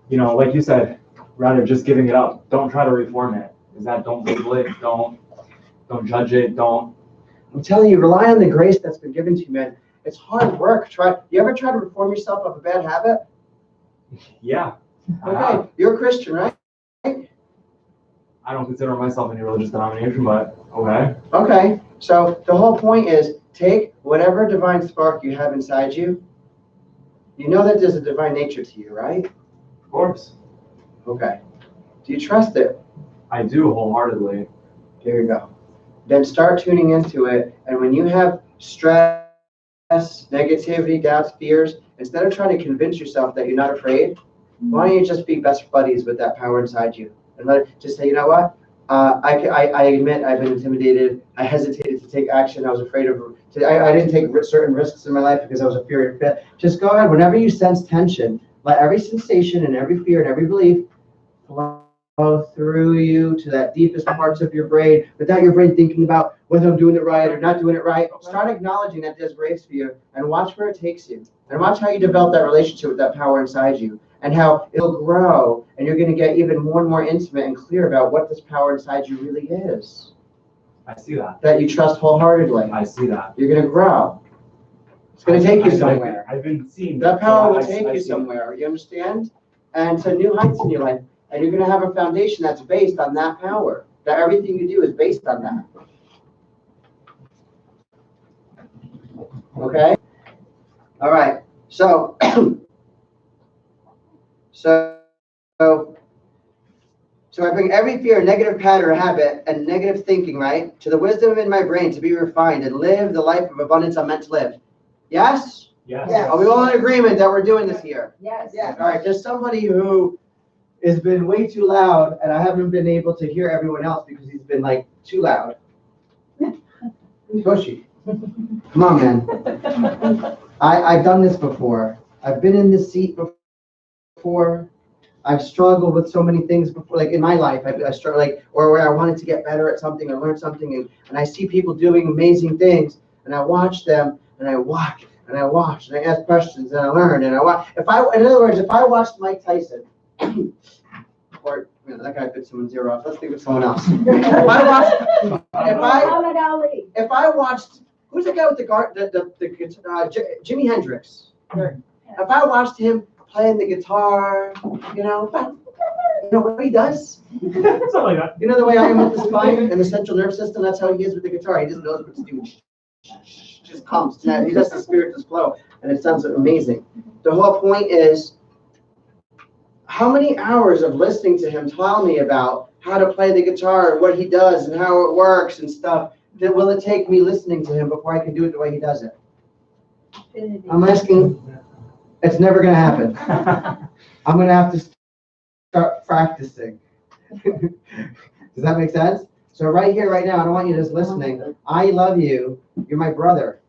like you said, rather just giving it up, don't try to reform it. Is that don't label it, don't judge it, don't. I'm telling you, rely on the grace that's been given to you, man. It's hard work. You ever try to reform yourself of a bad habit? Yeah. Okay, you're a Christian, right? I don't consider myself any religious denomination, but okay. Okay, so the whole point is take whatever divine spark you have inside you. You know that there's a divine nature to you, right? Of course. Okay. Do you trust it? I do wholeheartedly. There you go. Then start tuning into it. And when you have stress, negativity, doubts, fears, instead of trying to convince yourself that you're not afraid, why don't you just be best buddies with that power inside you? And just say, you know what? I admit I've been intimidated. I hesitated to take action. I was afraid of. I didn't take certain risks in my life because I was afraid of it. Just go ahead. Whenever you sense tension, let every sensation and every fear and every belief flow through you to that deepest parts of your brain, without your brain thinking about whether I'm doing it right or not doing it right. Start acknowledging that there's grace for you and watch where it takes you. And watch how you develop that relationship with that power inside you and how it'll grow and you're going to get even more and more intimate and clear about what this power inside you really is. I see that. That you trust wholeheartedly. I see that. You're going to grow. It's going to take you somewhere. I've been seeing That power will I take you see. somewhere, you understand? And to new heights in your life. And you're gonna have a foundation that's based on that power. That everything you do is based on that. Okay? All right. So, so I bring every fear, negative pattern or habit, and negative thinking, right, to the wisdom in my brain to be refined and live the life of abundance I'm meant to live. Yes? Yes. Yes. Are we all in agreement that we're doing this here? Yes. All right, there's somebody who has been way too loud, and I haven't been able to hear everyone else because he's been like too loud. Pushy. Come on, man. I've done this before. I've been in this seat before. I've struggled with so many things before, like in my life. I struggled, like, or where I wanted to get better at something or learn something, and I see people doing amazing things, and I watch them, and I watch, and I watch, and I ask questions, and I learn, and I watch. In other words, if I watched Mike Tyson, or that guy bit someone's ear off. Let's think of someone else. Muhammad Ali. If I watched, who's the guy with the Jimi Hendrix? If I watched him playing the guitar, you know what he does? Something like that. You know the way I am with the spine and the central nervous system? That's how he is with the guitar. He doesn't know what to do. Just comes. He lets the spirit just flow, and it sounds amazing. The whole point is, how many hours of listening to him tell me about how to play the guitar and what he does and how it works and stuff, that will it take me listening to him before I can do it the way he does it? I'm asking, it's never going to happen. I'm going to have to start practicing. Does that make sense? So right here, right now, I don't want you just listening. I love you. You're my brother.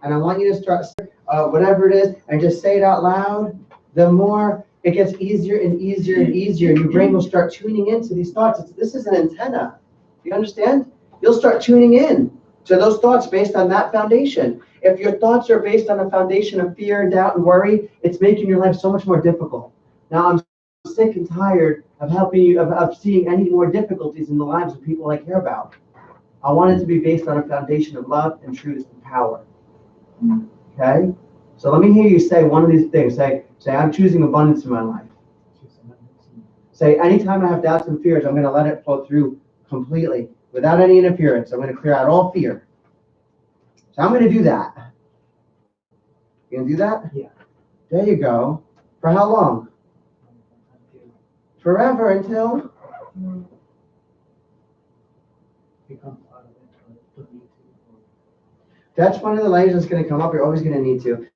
And I want you to start, whatever it is, and just say it out loud. The more it gets easier and easier and easier. Your brain will start tuning into these thoughts. This is an antenna. You understand? You'll start tuning in to those thoughts based on that foundation. If your thoughts are based on a foundation of fear and doubt and worry, it's making your life so much more difficult. Now, I'm sick and tired of helping you, of seeing any more difficulties in the lives of people I care about. I want it to be based on a foundation of love and truth and power. Okay? So let me hear you say one of these things. Say, I'm choosing abundance in my life. Say, anytime I have doubts and fears, I'm going to let it flow through completely without any interference. I'm going to clear out all fear. So I'm going to do that. You going to do that? Yeah. There you go. For how long? Forever until? That's one of the layers that's going to come up. You're always going to need to.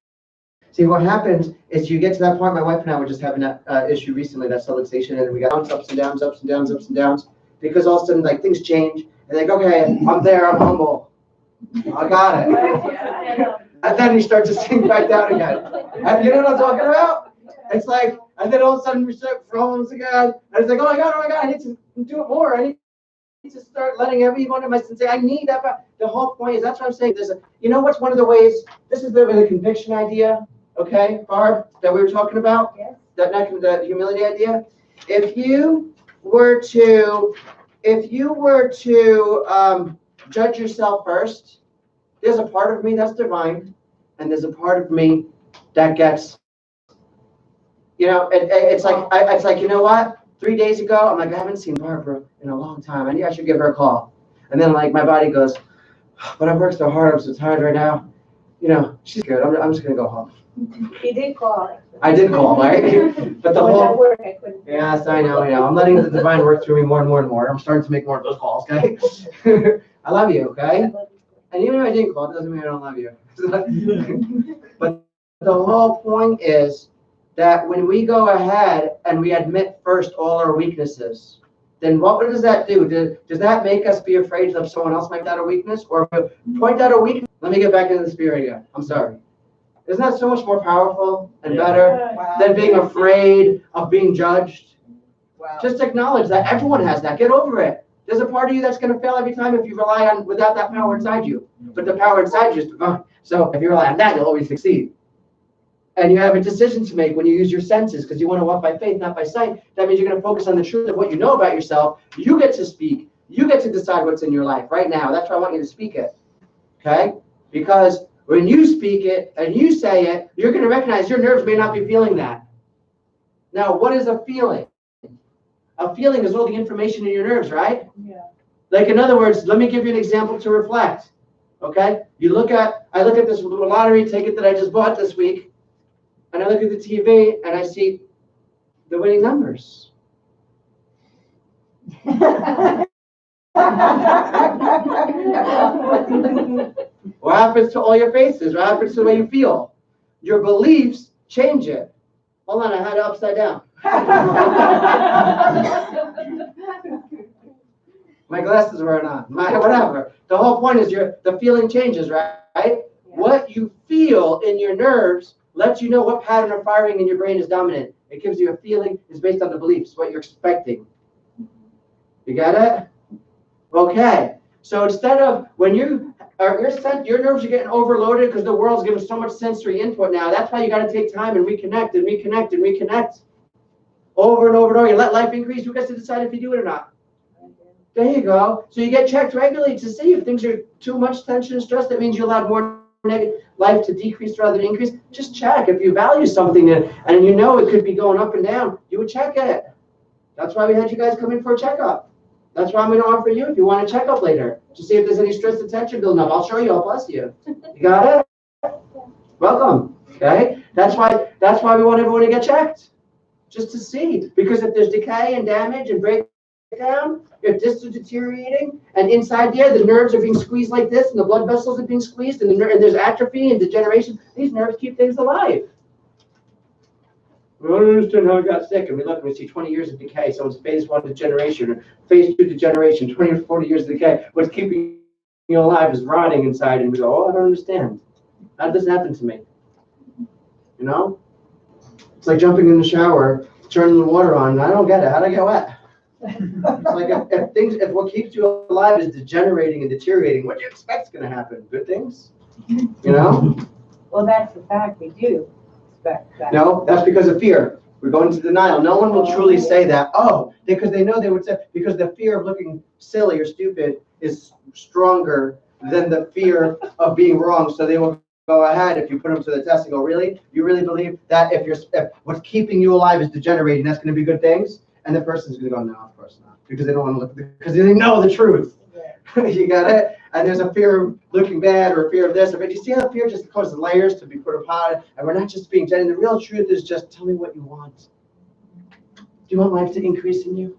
See, what happens is you get to that point. My wife and I were just having that issue recently, that subluxation, and we got ups and downs, ups and downs, ups and downs, because all of a sudden, like, things change, and like, okay, I'm there, I'm humble. I got it. And then you start to sink back down again. And you know what I'm talking about? It's like, and then all of a sudden we start problems again, and it's like, oh my God, I need to do it more. I need to start letting every one of my sins say, I need that. The whole point is, that's what I'm saying. You know what's one of the ways, this is a bit of a conviction idea. Okay, Barb, that we were talking about? Yes. The humility idea. If you were to judge yourself first, there's a part of me that's divine, and there's a part of me that gets, it's like, you know what? 3 days ago, I'm like, I haven't seen Barbara in a long time. I should give her a call. And then, like, my body goes, but I worked so hard. I'm so tired right now. She's good. I'm just gonna go home. He did call. I did call, right? But the When I whole, work, I couldn't. yes, I know. I'm letting the divine work through me more and more and more. I'm starting to make more of those calls, okay? I love you, okay? And even if I didn't call, it doesn't mean I don't love you. But the whole point is that when we go ahead and we admit first all our weaknesses, then what does that do? Does that make us be afraid of someone else might have a weakness? Or point out a weakness? Let me get back into the spirit again. I'm sorry. Isn't that so much more powerful and better than being afraid of being judged? Wow. Just acknowledge that everyone has that. Get over it. There's a part of you that's going to fail every time if you rely on without that power inside you. But the power inside you is divine. So if you rely on that, you'll always succeed. And you have a decision to make when you use your senses, because you want to walk by faith, not by sight. That means you're going to focus on the truth of what you know about yourself. You get to speak. You get to decide what's in your life right now. That's why I want you to speak it. Okay? Because when you speak it and you say it, you're going to recognize your nerves may not be feeling that. Now, what is a feeling? A feeling is all the information in your nerves, right? Yeah. Like, in other words, let me give you an example to reflect. Okay? I look at this lottery ticket that I just bought this week, and I look at the TV and I see the winning numbers. What happens to all your faces? What happens to the way you feel? Your beliefs change it. Hold on, I had it upside down. My glasses weren't on. Whatever. The whole point is the feeling changes, right? Yeah. What you feel in your nerves lets you know what pattern of firing in your brain is dominant. It gives you a feeling. It's based on the beliefs, what you're expecting. You got it? Okay. So instead of when your nerves are getting overloaded because the world's giving so much sensory input now, that's why you got to take time and reconnect and reconnect and reconnect. Over and over and over. You let life increase. Who gets to decide if you do it or not? There you go. So you get checked regularly to see if things are too much tension and stress. That means you allowed more negative life to decrease rather than increase. Just check. If you value something and you know it could be going up and down, you would check it. That's why we had you guys come in for a checkup. That's why I'm going to offer you if you want a checkup later to see if there's any stress and tension building up. I'll show you. I'll bless you. You got it? Welcome. Okay. That's why we want everyone to get checked. Just to see, because if there's decay and damage and breakdown, if this is deteriorating, and inside there the nerves are being squeezed like this, and the blood vessels are being squeezed, and there's atrophy and degeneration, these nerves keep things alive. We don't understand how it got sick, and we look and we see 20 years of decay. So it's phase 1 degeneration, or phase 2 degeneration, 20 or 40 years of decay. What's keeping you alive is rotting inside, and we go, oh, I don't understand. How did this happen to me? You know? It's like jumping in the shower, turning the water on, and I don't get it. How'd I get wet? It's like if what keeps you alive is degenerating and deteriorating, what do you expect's going to happen? Good things? You know? Well, that's the fact, we do expect that. No, that's because of fear. We're going into denial. No one will truly say that. Oh, because they know they would say, because the fear of looking silly or stupid is stronger than the fear of being wrong. So they will go ahead if you put them to the test and go, really? You really believe that if what's keeping you alive is degenerating, that's going to be good things? And the person's going to go, no, of course not. Because they don't want to look, because they know the truth. Yeah. You got it? And there's a fear of looking bad or a fear of this. But you see how fear just causes layers to be put upon, and we're not just being genuine. The real truth is just tell me what you want. Do you want life to increase in you?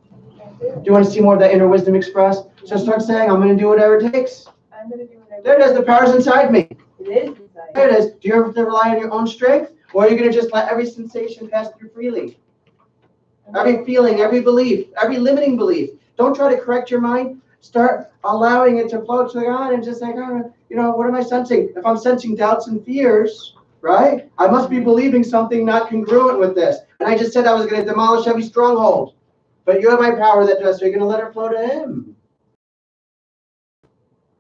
Do you want to see more of that inner wisdom expressed? So start saying, I'm going to do whatever it takes. I'm going to do whatever. There it is. The power's inside me. It is inside. There it is. Do you ever have to rely on your own strength? Or are you going to just let every sensation pass through freely? Every feeling, every belief, every limiting belief. Don't try to correct your mind. Start allowing it to flow to God and just like, oh, you know, what am I sensing? If I'm sensing doubts and fears, right? I must be believing something not congruent with this. And I just said I was going to demolish every stronghold. But you have my power that does, so you're going to let it flow to Him.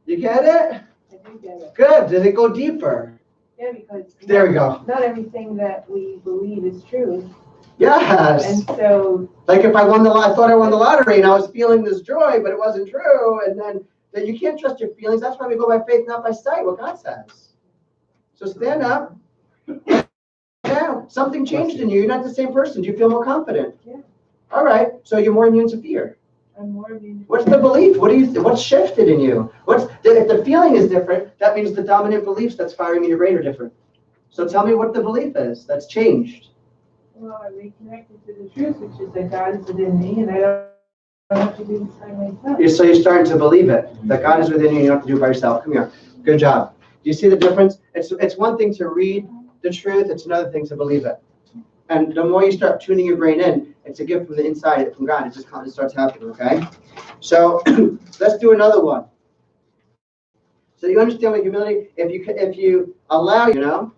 You get it? I do get it. Good. Does it go deeper? Yeah, because There we go. not everything that we believe is true. Yes. And so, Like if I thought I won the lottery and I was feeling this joy, but it wasn't true. And then you can't trust your feelings. That's why we go by faith, not by sight, what God says. So stand up. Now, something changed in you. You're not the same person. Do you feel more confident? Yeah. All right. So you're more immune to fear. I'm more immune. What's the belief? What's shifted in you? If the feeling is different, that means the dominant beliefs that's firing in your brain are different. So tell me what the belief is that's changed. Well, I reconnected to the truth, which is that God is within me, and I don't have to do this by myself. So you're starting to believe it, that God is within you, you don't have to do it by yourself. Come here. Good job. Do you see the difference? It's one thing to read the truth, it's another thing to believe it. And the more you start tuning your brain in, it's a gift from the inside, from God. It just kind of starts happening, okay? So let's do another one. So you understand what humility, if you allow, you know?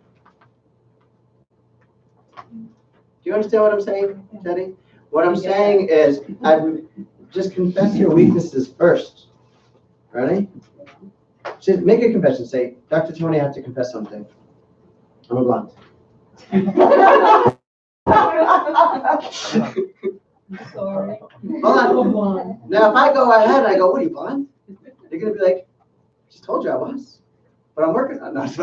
Do you understand what I'm saying, Teddy? What I'm saying is, just confess your weaknesses first. Ready? Just make a confession. Say, Dr. Tony, I have to confess something. I'm a blonde. Sorry. Hold on. Now, if I go ahead and I go, what are you, blonde? You're going to be like, I just told you I was. But I'm working on that. That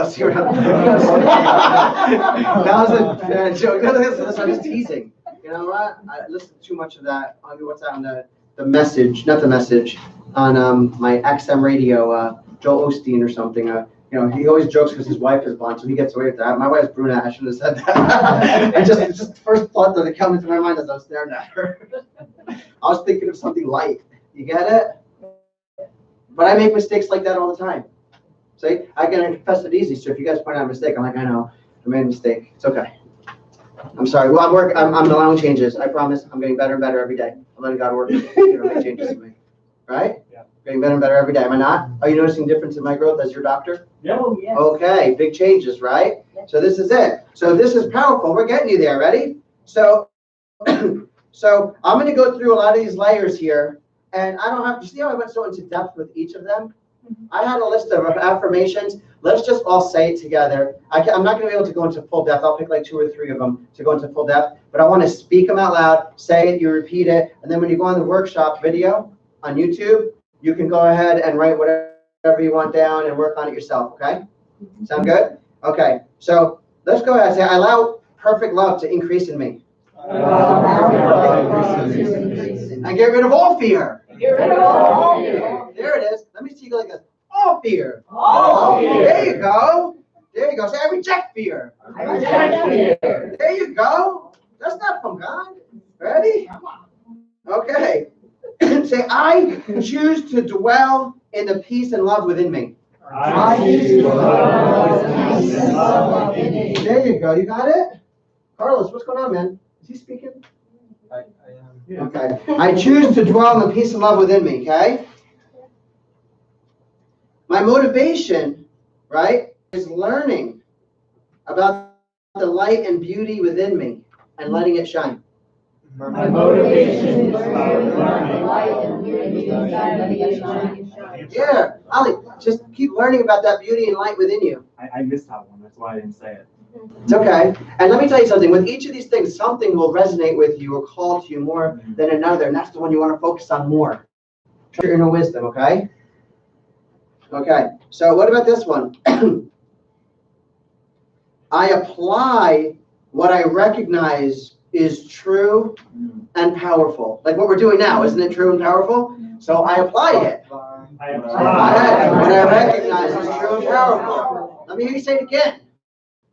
was a joke. I'm just teasing. You know what? I listened to too much of that. I mean, what's that on the message? Not the message. On my XM radio, Joel Osteen or something. You know, he always jokes because his wife is blonde, so he gets away with that. My wife's brunette. I shouldn't have said that. And just the first thought that came into my mind as I was staring at her. I was thinking of something light. You get it? But I make mistakes like that all the time. See, I can confess it easy. So if you guys point out a mistake, I'm like, I know, I made a mistake. It's okay. I'm sorry. Well, I'm allowing changes. I promise. I'm getting better and better every day. I'm letting God work. Make changes in me. Right? Yeah. Getting better and better every day. Am I not? Are you noticing difference in my growth as your doctor? Yeah. Yes. Okay, big changes, right? So this is it. So this is powerful. We're getting you there. Ready? So, so I'm going to go through a lot of these layers here, and I don't have. You see how I went so into depth with each of them? I had a list of affirmations. Let's just all say it together. I'm not going to be able to go into full depth. I'll pick like 2 or 3 of them to go into full depth. But I want to speak them out loud, say it, you repeat it, and then when you go on the workshop video on YouTube, you can go ahead and write whatever you want down and work on it yourself, okay? Sound good? Okay, so let's go ahead and say, I allow perfect love to increase in me. And get rid of all fear. There it is. Let me see you go like this. All fear. There you go. There you go. Say, I reject fear. There you go. That's not from God. Ready? Okay. Say, I choose to dwell in the peace and love within me. There you go. You got it? Carlos, what's going on, man? Is he speaking? I am. Okay. I choose to dwell in the peace and love within me, okay? My motivation, right, is learning about the light and beauty within me and letting it shine. My motivation is about learning. Yeah, Ali, just keep learning about that beauty and light within you. I missed that one. That's why I didn't say it. It's okay. And let me tell you something. With each of these things, something will resonate with you or call to you more than another, and that's the one you want to focus on more. Your inner wisdom, okay? Okay, so what about this one? I apply what I recognize is true and powerful. Like what we're doing now, isn't it true and powerful? So I apply it. What I recognize is true and powerful. Let me hear you say it again.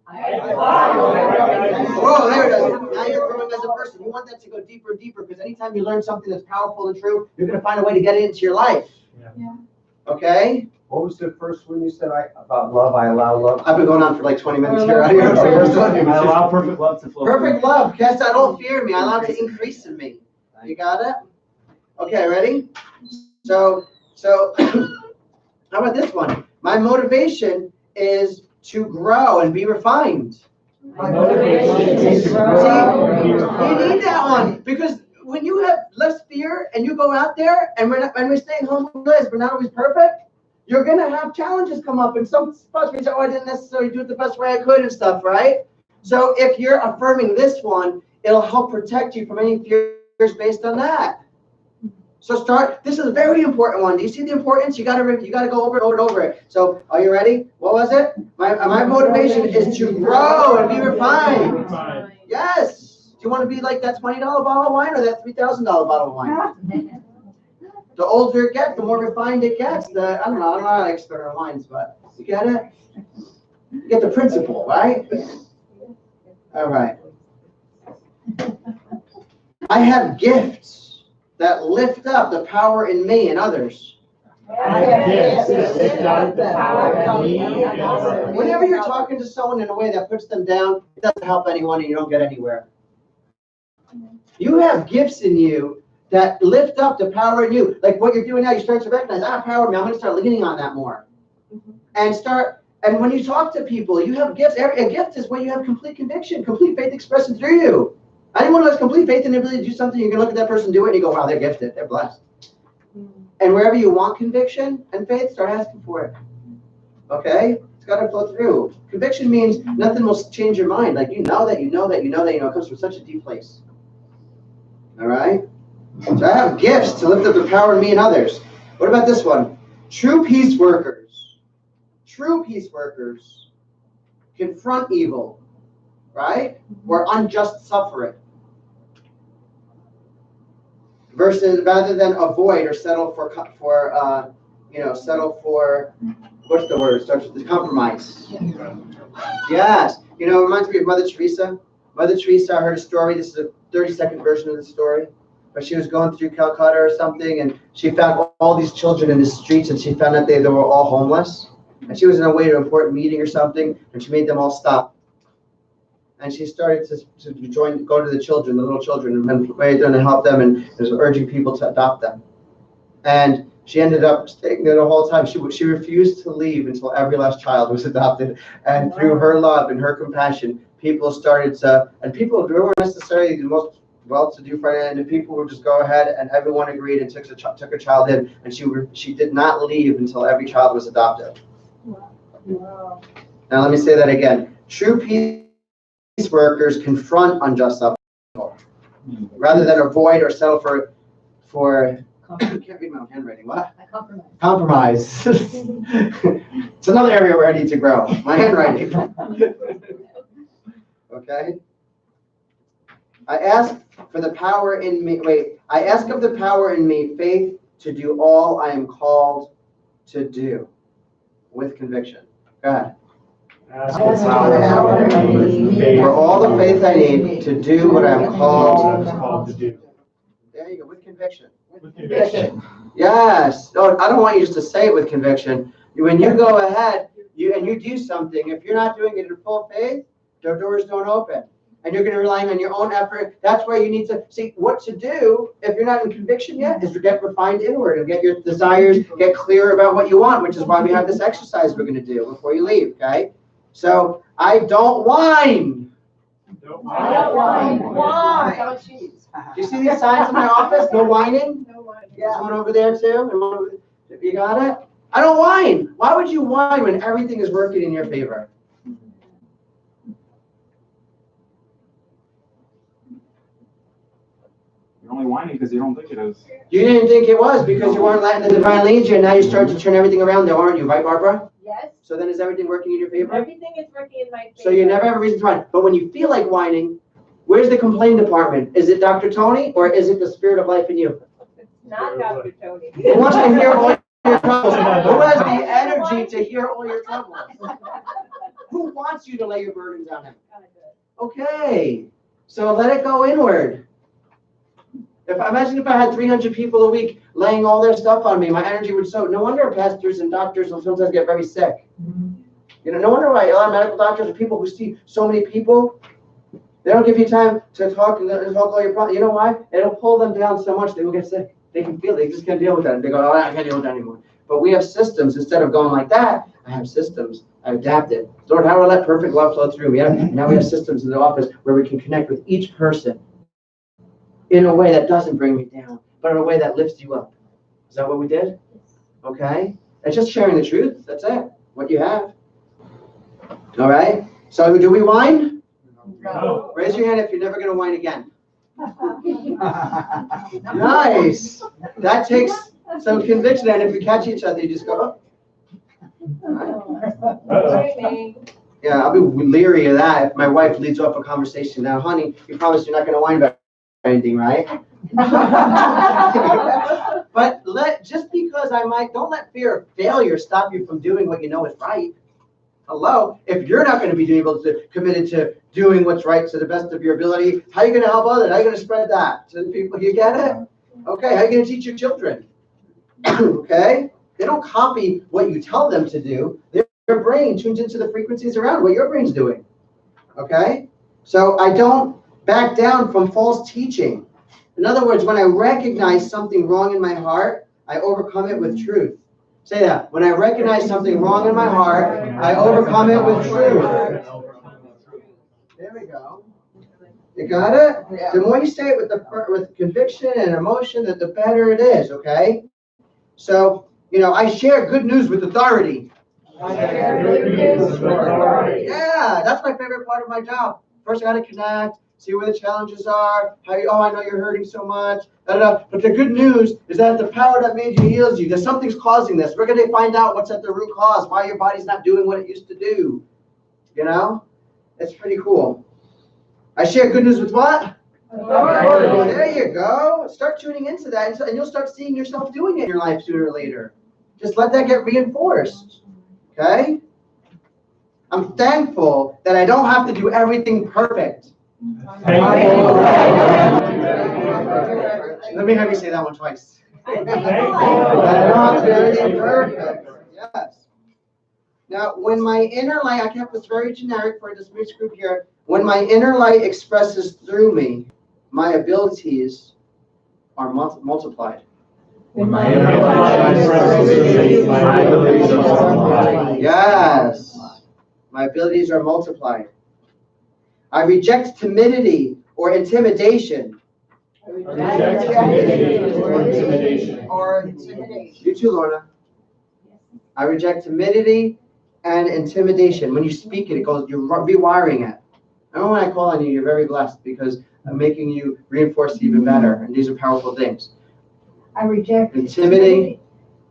Whoa, there it is. Now you're growing as a person. You want that to go deeper and deeper because anytime you learn something that's powerful and true, you're going to find a way to get it into your life. Yeah. Okay? What was the first one you said about love? I allow love. I've been going on for like 20 minutes here. I allow perfect love to flow. Perfect love. Cast out all fear in me. I allow it to increase in me. You got it? Okay, ready? So how about this one? My motivation is to grow and be refined. My motivation is to grow and be refined. You need that one because when you have less fear and you go out there and we're staying home with this, we're not always perfect. You're going to have challenges come up in some spots where you say, oh, I didn't necessarily do it the best way I could and stuff, right? So if you're affirming this one, it'll help protect you from any fears based on that. So this is a very important one. Do you see the importance? You got to go over it, over it. So are you ready? What was it? My motivation is to grow and be refined. Yes. Do you want to be like that $20 bottle of wine or that $3,000 bottle of wine? The older it gets, the more refined it gets. I don't know. I'm not an expert on wines, but you get it? You get the principle, right? All right. I have gifts that lift up the power in me and others. Whenever you're talking to someone in a way that puts them down, it doesn't help anyone and you don't get anywhere. You have gifts in you that lift up the power in you. Like what you're doing now, you start to recognize, power in me. I'm going to start leaning on that more. And when you talk to people, you have gifts. A gift is when you have complete conviction, complete faith expressing through you. Anyone who has complete faith in the ability to do something, you can look at that person do it and you go, wow, they're gifted, they're blessed. And wherever you want conviction and faith, start asking for it. Okay? It's got to flow through. Conviction means nothing will change your mind. Like, you know that. It comes from such a deep place. All right? So I have gifts to lift up the power in me and others. What about this one? True peace workers. True peace workers confront evil, right? Or unjust suffering. Versus, rather than avoid or settle for what's the word? Starts with the compromise. Yes. You know, it reminds me of Mother Teresa. Mother Teresa, I heard a story. This is a 30-second version of the story. But she was going through Calcutta or something, and she found all these children in the streets, and she found out they were all homeless. And she was on her way to an important meeting or something, and she made them all stop. And she started to go to the children, the little children, and pray them and help them, and was urging people to adopt them. And she ended up staying there the whole time. She refused to leave until every last child was adopted. And through her love and her compassion, people started to, and people weren't necessarily the most well-to-do friend, and people would just go ahead, and everyone agreed and took a child in, and she did not leave until every child was adopted. Wow. Now let me say that again. True peace workers confront unjust suffering rather than avoid or settle for I can't read my own handwriting. What? Compromise. It's another area where I need to grow. My handwriting. Okay. I ask of the power in me faith to do all I am called to do with conviction. Go ahead. For all the faith I need to do what I am called to do. There you go, with conviction. With conviction. Yes. No, I don't want you just to say it with conviction. When you go ahead, you do something, if you're not doing it in full faith, the doors don't open. And you're going to rely on your own effort. That's where you need to see what to do if you're not in conviction yet, is to get refined inward and get your desires, get clear about what you want, which is why we have this exercise we're going to do before you leave, okay? So, I don't whine. I don't whine. Why? Do you see these signs in my office? No whining? There's one over there too. You got it? I don't whine. Why would you whine when everything is working in your favor? You're only whining because you don't think it is. You didn't think it was because you weren't letting the divine lead you, and now you start to turn everything around there, aren't you? Right, Barbara? Yes, So then is everything working in your favor? everything is working in my favor. So you never have a reason to whine. But when you feel like whining, where's the complaint department? Is it Dr. Tony or is it the spirit of life in you? It's not Dr. Tony. Who wants to hear all your troubles? Who has the energy to hear all your troubles? Who wants you to lay your burdens on him? Okay, so let it go inward. Imagine if I had 300 people a week laying all their stuff on me, my energy would so. No wonder pastors and doctors will sometimes get very sick. You know, no wonder why a lot of medical doctors are people who see so many people. They don't give you time to talk and talk all your problems. You know why? It'll pull them down so much they will get sick. They can feel it. They just can't deal with that. They go, oh, I can't deal with that anymore. But we have systems. Instead of going like that, I have systems. I adapted. Lord, how do I let perfect love flow through me? Now we have systems in the office where we can connect with each person in a way that doesn't bring me down, but in a way that lifts you up. Is that what we did? Okay. It's just sharing the truth. That's it. What you have. All right. So do we whine? No. Raise your hand if you're never going to whine again. Nice. That takes some conviction. And if we catch each other, you just go, oh. Uh-oh. Yeah, I'll be leery of that if my wife leads off a conversation. Now, honey, you promise you're not going to whine about anything, right? But just because don't let fear of failure stop you from doing what you know is right. Hello, if you're not going to be committed to doing what's right to the best of your ability, how are you going to help others? How are you going to spread that to the people? You get it? Okay, how are you going to teach your children? Okay, they don't copy what you tell them to do. Their brain tunes into the frequencies around what your brain's doing. Okay, so I don't back down from false teaching. In other words, when I recognize something wrong in my heart, I overcome it with truth. Say that. When I recognize something wrong in my heart, I overcome it with truth. There we go. You got it? The more you say it with conviction and emotion, the better it is, okay? So, I share good news with authority. Yeah, that's my favorite part of my job. First, I got to connect, see where the challenges are. I know you're hurting so much. But the good news is that the power that made you heals you. That something's causing this. We're going to find out what's at the root cause, why your body's not doing what it used to do. It's pretty cool. I share good news with what? Authority. There you go. Start tuning into that, and you'll start seeing yourself doing it in your life sooner or later. Just let that get reinforced. Okay? I'm thankful that I don't have to do everything perfect. Let me have you say that one twice. I don't have to do everything perfect. Yes. Now, when my inner light, I kept this very generic for this mixed group here. When my inner light expresses through me, my abilities are multiplied. Yes. My abilities are multiplied. I reject timidity or intimidation. You too, Lorna. I reject timidity and intimidation. When you speak it, you're rewiring it. And when I call on you, you're very blessed because I'm making you reinforce even better. And these are powerful things. I reject timidity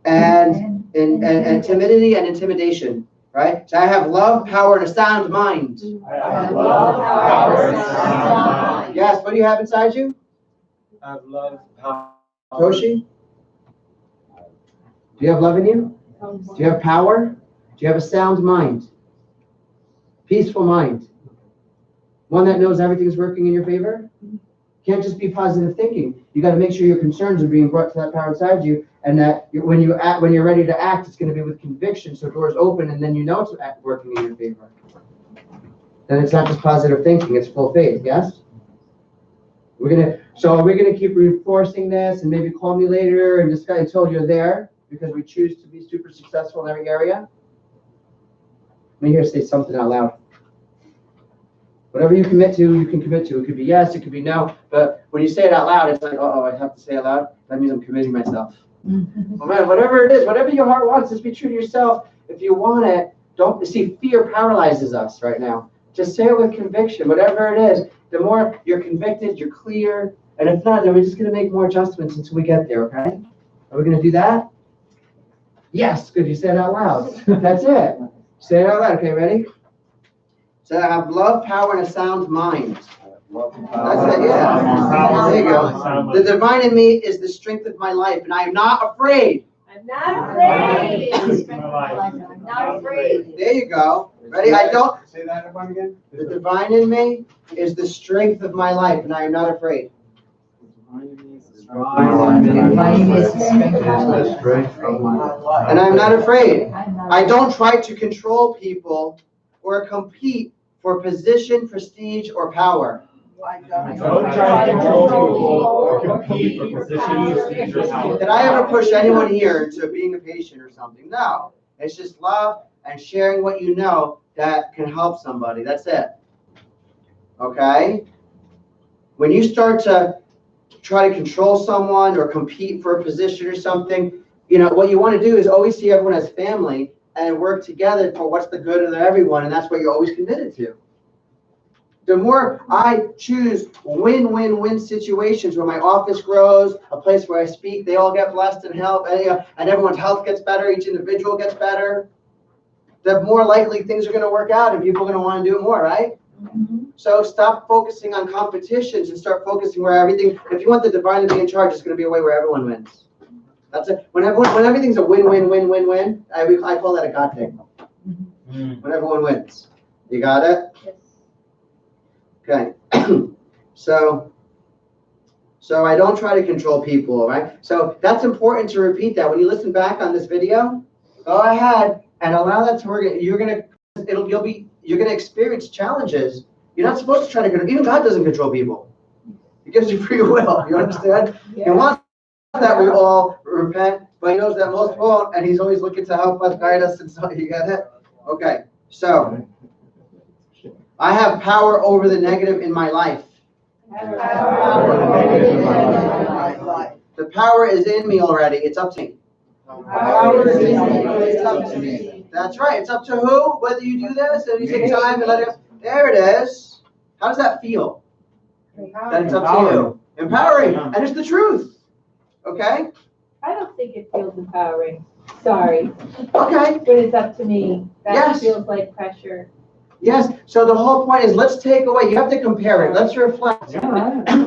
and timidity and intimidation. Right? So I have love, power, and a sound mind. I have love, power, and a sound mind. Yes, what do you have inside you? I have love, power. Toshi? Do you have love in you? Do you have power? Do you have a sound mind? Peaceful mind? One that knows everything's working in your favor? Can't just be positive thinking. You got to make sure your concerns are being brought to that power inside you, and that when you're ready to act, it's going to be with conviction. So doors open, and then you know it's working in your favor. Then it's not just positive thinking; it's full faith. Yes. We're gonna keep reinforcing this, and maybe call me later and discuss until you're there, because we choose to be super successful in every area. Let me hear say something out loud. Whatever you commit to, you can commit to. It could be yes, it could be no. But when you say it out loud, it's like, I have to say it out loud. That means I'm committing myself. Oh man, whatever it is, whatever your heart wants, just be true to yourself. If you want it, don't see fear paralyzes us right now. Just say it with conviction, whatever it is. The more you're convicted, you're clear. And if not, then we're just going to make more adjustments until we get there, okay? Are we going to do that? Yes, good. You said it out loud. That's it. Say it out loud. Okay, ready? So I have love, power, and a sound mind. That's it, yeah. There you go. The divine in me is the strength of my life, and I am not afraid. I'm not afraid. I'm not afraid. There you go. Ready? Say that one again. The divine in me is the strength of my life, and I am not afraid. And I'm not afraid. I don't try to control people or compete for position, prestige, or power. Don't try to control people or compete for position, prestige, or power. Did I ever push anyone here into being a patient or something? No. It's just love and sharing what you know that can help somebody. That's it. Okay? When you start to try to control someone or compete for a position or something, what you want to do is always see everyone as family and work together for what's the good of everyone, and that's what you're always committed to. The more I choose win-win-win situations where my office grows, a place where I speak, they all get blessed and help, and everyone's health gets better, each individual gets better, the more likely things are going to work out and people are going to want to do more, right? Mm-hmm. So stop focusing on competitions and start focusing where everything, if you want the divine to be in charge, it's going to be a way where everyone wins. That's it. When everything's a win-win-win-win-win, I call that a God thing. Mm-hmm. When everyone wins. You got it? Yes. Okay. So I don't try to control people, right? So that's important to repeat that. When you listen back on this video, go ahead and allow that to work. You're gonna experience challenges. You're not supposed to try to control. Even God doesn't control people. He gives you free will. You understand? Yeah. He wants that we all repent, but he knows that most won't, and he's always looking to help us, guide us, and so you got it? Okay. So I have power over the negative in my life. The power is in me already. It's up to me. It's up to me. That's right. It's up to who? Whether you do this and you take time and let it. There it is. How does that feel? That it's up to you. Empowering. And it's the truth. Okay? I don't think it feels empowering. Sorry. Okay. When it's up to me, that Yes. feels like pressure. Yes. So the whole point is let's take away. You have to compare it. Let's reflect.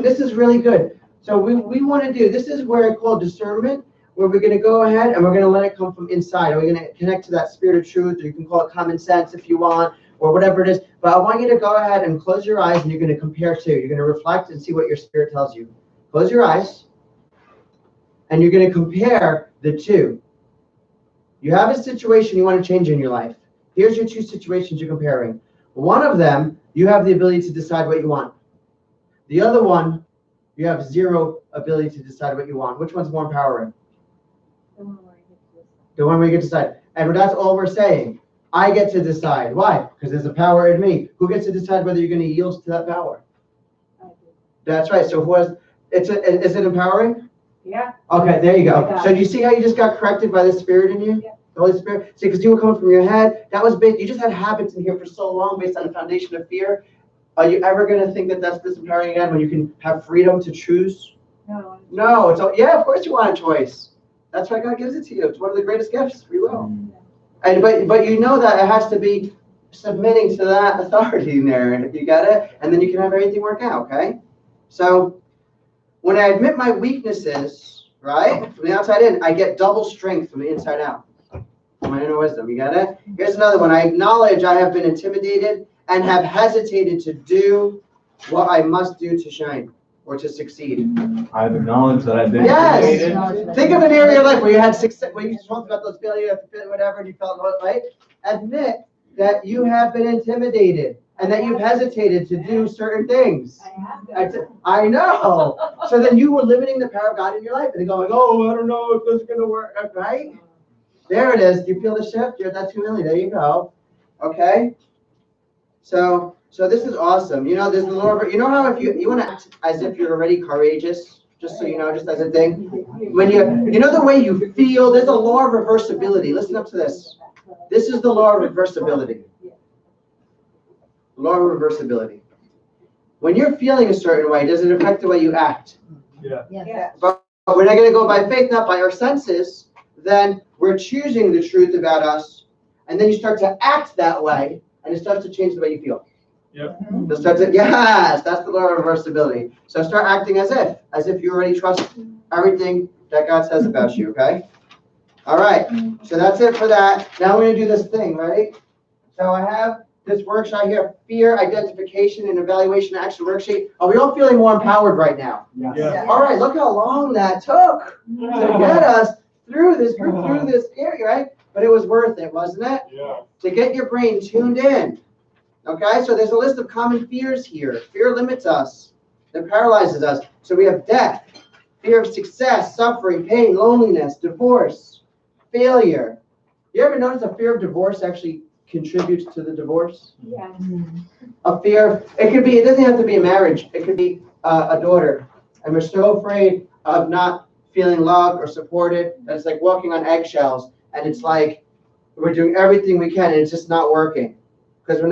This is really good. So we want to do, this is where it's called discernment, where we're going to go ahead and we're going to let it come from inside. We're going to connect to that spirit of truth, or you can call it common sense if you want, or whatever it is. But I want you to go ahead and close your eyes, and you're going to compare two. You're going to reflect and see what your spirit tells you. Close your eyes, and you're going to compare the two. You have a situation you want to change in your life. Here's your two situations you're comparing. One of them, you have the ability to decide what you want. The other one, you have zero ability to decide what you want. Which one's more empowering? The one where you get to decide. And that's all we're saying. I get to decide. Why? Because there's a power in me. Who gets to decide whether you're going to yield to that power? That's right. So is it empowering? Yeah. Okay, there you go. So do you see how you just got corrected by the Spirit in you? Yeah. The Holy Spirit? See, because you were coming from your head. That was based, you just had habits in here for so long based on the foundation of fear. Are you ever going to think that that's disempowering again when you can have freedom to choose? No. No. It's yeah, of course you want a choice. That's why God gives it to you. It's one of the greatest gifts, free will. And but you know that it has to be submitting to that authority in there, and you got it, and then you can have everything work out, okay? So when I admit my weaknesses, right, from the outside in, I get double strength from the inside out. My inner wisdom, you got it? Here's another one. I acknowledge I have been intimidated and have hesitated to do what I must do to shine or to succeed. I've acknowledged that I've been Yes. intimidated. Think of an area of your life where you had success, where you talked about those failures, whatever, and you felt right. Admit that you have been intimidated and that you've hesitated to do certain things. I know. So then you were limiting the power of God in your life, and they're going, "Oh, I don't know if this is going to work." Right? There it is. Do you feel the shift? You're at that humility. There you go. Okay. So this is awesome. You know, there's the Lord. You know how if you want to act as if you're already courageous, just so you know, just as a thing. When you know the way you feel, there's a law of reversibility. Listen up to this. This is the law of reversibility. Law of reversibility. When you're feeling a certain way, does it affect the way you act? Yeah. But we're not going to go by faith, not by our senses. Then we're choosing the truth about us, and then you start to act that way, and it starts to change the way you feel. Yep. Yes, that's the law of reversibility. So start acting as if you already trust everything that God says about you, okay? All right, so that's it for that. Now we're going to do this thing, ready? So I have this workshop here, fear, identification, and evaluation action worksheet. Are we all feeling more empowered right now? Yeah. All right, look how long that took to get us through this area, right? But it was worth it, wasn't it? Yeah. To get your brain tuned in. Okay, so there's a list of common fears here. Fear limits us. It paralyzes us. So we have death, fear of success, suffering, pain, loneliness, divorce, failure. You ever notice a fear of divorce actually contributes to the divorce? Yeah. A fear, it doesn't have to be a marriage. It could be a daughter. And we're so afraid of not feeling loved or supported that it's like walking on eggshells. And it's like we're doing everything we can and it's just not working. Because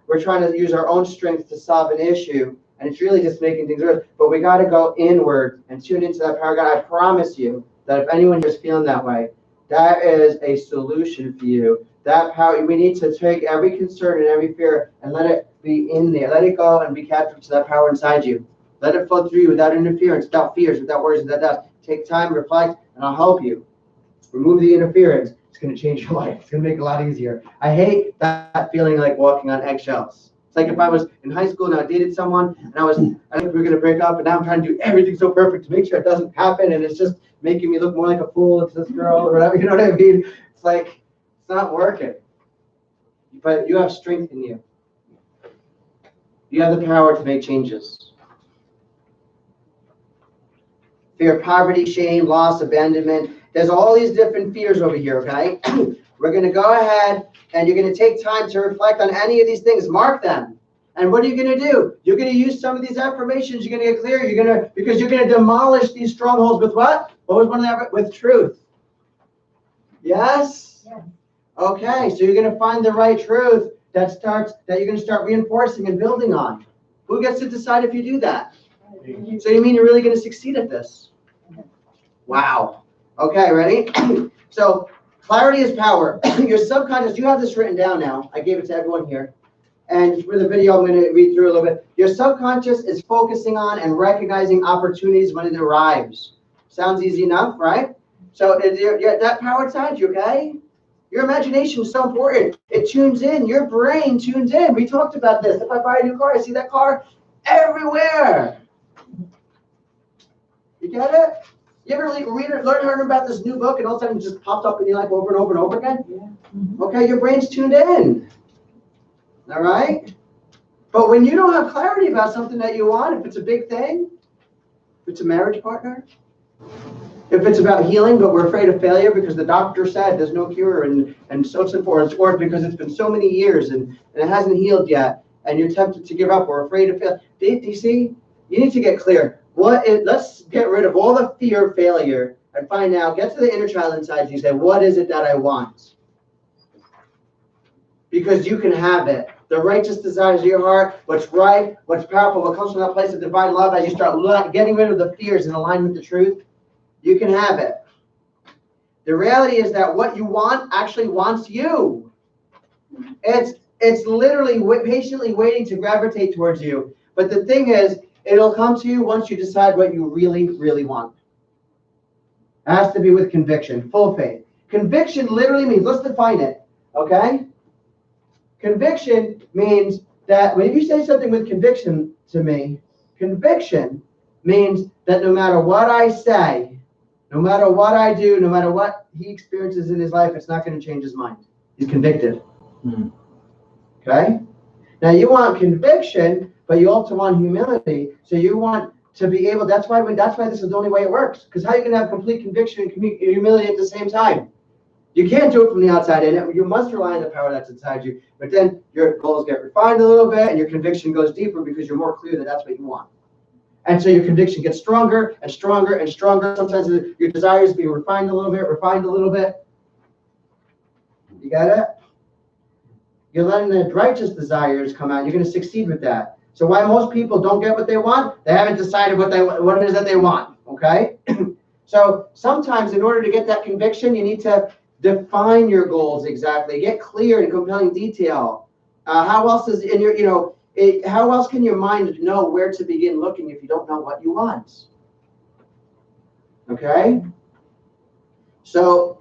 we're trying to use our own strength to solve an issue, and it's really just making things worse. But we got to go inward and tune into that power of God. I promise you that if anyone is feeling that way, that is a solution for you. That power, we need to take every concern and every fear and let it be in there. Let it go and be captive to that power inside you. Let it flow through you without interference, without fears, without worries, without doubts. Take time, reflect, and I'll help you. Remove the interference. It's going to change your life. It's going to make it a lot easier. I hate that feeling like walking on eggshells. It's like if I was in high school and I dated someone and I think we were going to break up, and now I'm trying to do everything so perfect to make sure it doesn't happen, and it's just making me look more like a fool to this girl or whatever. You know what I mean? It's like it's not working. But you have strength in you. You have the power to make changes. Fear of poverty, shame, loss, abandonment. There's all these different fears over here, okay? We're going to go ahead and you're going to take time to reflect on any of these things. Mark them. And what are you gonna do? You're gonna use some of these affirmations, you're gonna get clear, because you're gonna demolish these strongholds with what? What was one of them? With truth. Yes? Yes. Okay, so you're gonna find the right truth that you're gonna start reinforcing and building on. Who gets to decide if you do that? So you mean you're really gonna succeed at this? Wow. Okay, ready? So clarity is power. Your subconscious, you have this written down now. I gave it to everyone here. And for the video, I'm going to read through a little bit. Your subconscious is focusing on and recognizing opportunities when it arrives. Sounds easy enough, right? So that power inside you, okay? Your imagination is so important. It tunes in. Your brain tunes in. We talked about this. If I buy a new car, I see that car everywhere. You get it? You ever learn about this new book and all of a sudden it just popped up in your life over and over and over again? Yeah. Okay, your brain's tuned in. All right? But when you don't have clarity about something that you want, if it's a big thing, if it's a marriage partner, if it's about healing, but we're afraid of failure because the doctor said there's no cure and so forth, or because it's been so many years and it hasn't healed yet, and you're tempted to give up or afraid of fail. Do you see? You need to get clear. Let's get rid of all the fear of failure and find out, get to the inner child inside you and say, what is it that I want? Because you can have it. The righteous desires of your heart, what's right, what's powerful, what comes from that place of divine love, as you start getting rid of the fears and align with the truth, you can have it. The reality is that what you want actually wants you. It's literally patiently waiting to gravitate towards you. But the thing is, it'll come to you once you decide what you really, really want. It has to be with conviction, full faith. Conviction literally means, let's define it, okay? Conviction means that when you say something with conviction to me, conviction means that no matter what I say, no matter what I do, no matter what he experiences in his life, it's not going to change his mind. He's convicted. Okay? Now you want conviction, but you also want humility. So you want to be able, that's why this is the only way it works. Because how are you going to have complete conviction and humility at the same time? You can't do it from the outside in. You must rely on the power that's inside you. But then your goals get refined a little bit and your conviction goes deeper because you're more clear that that's what you want. And so your conviction gets stronger and stronger and stronger. Sometimes your desires be refined a little bit. You got it? You're letting the righteous desires come out. You're going to succeed with that. So why most people don't get what they want? They haven't decided what it is that they want. Okay? So sometimes in order to get that conviction, you need to define your goals exactly. Get clear in compelling detail. How else can your mind know where to begin looking if you don't know what you want? Okay? So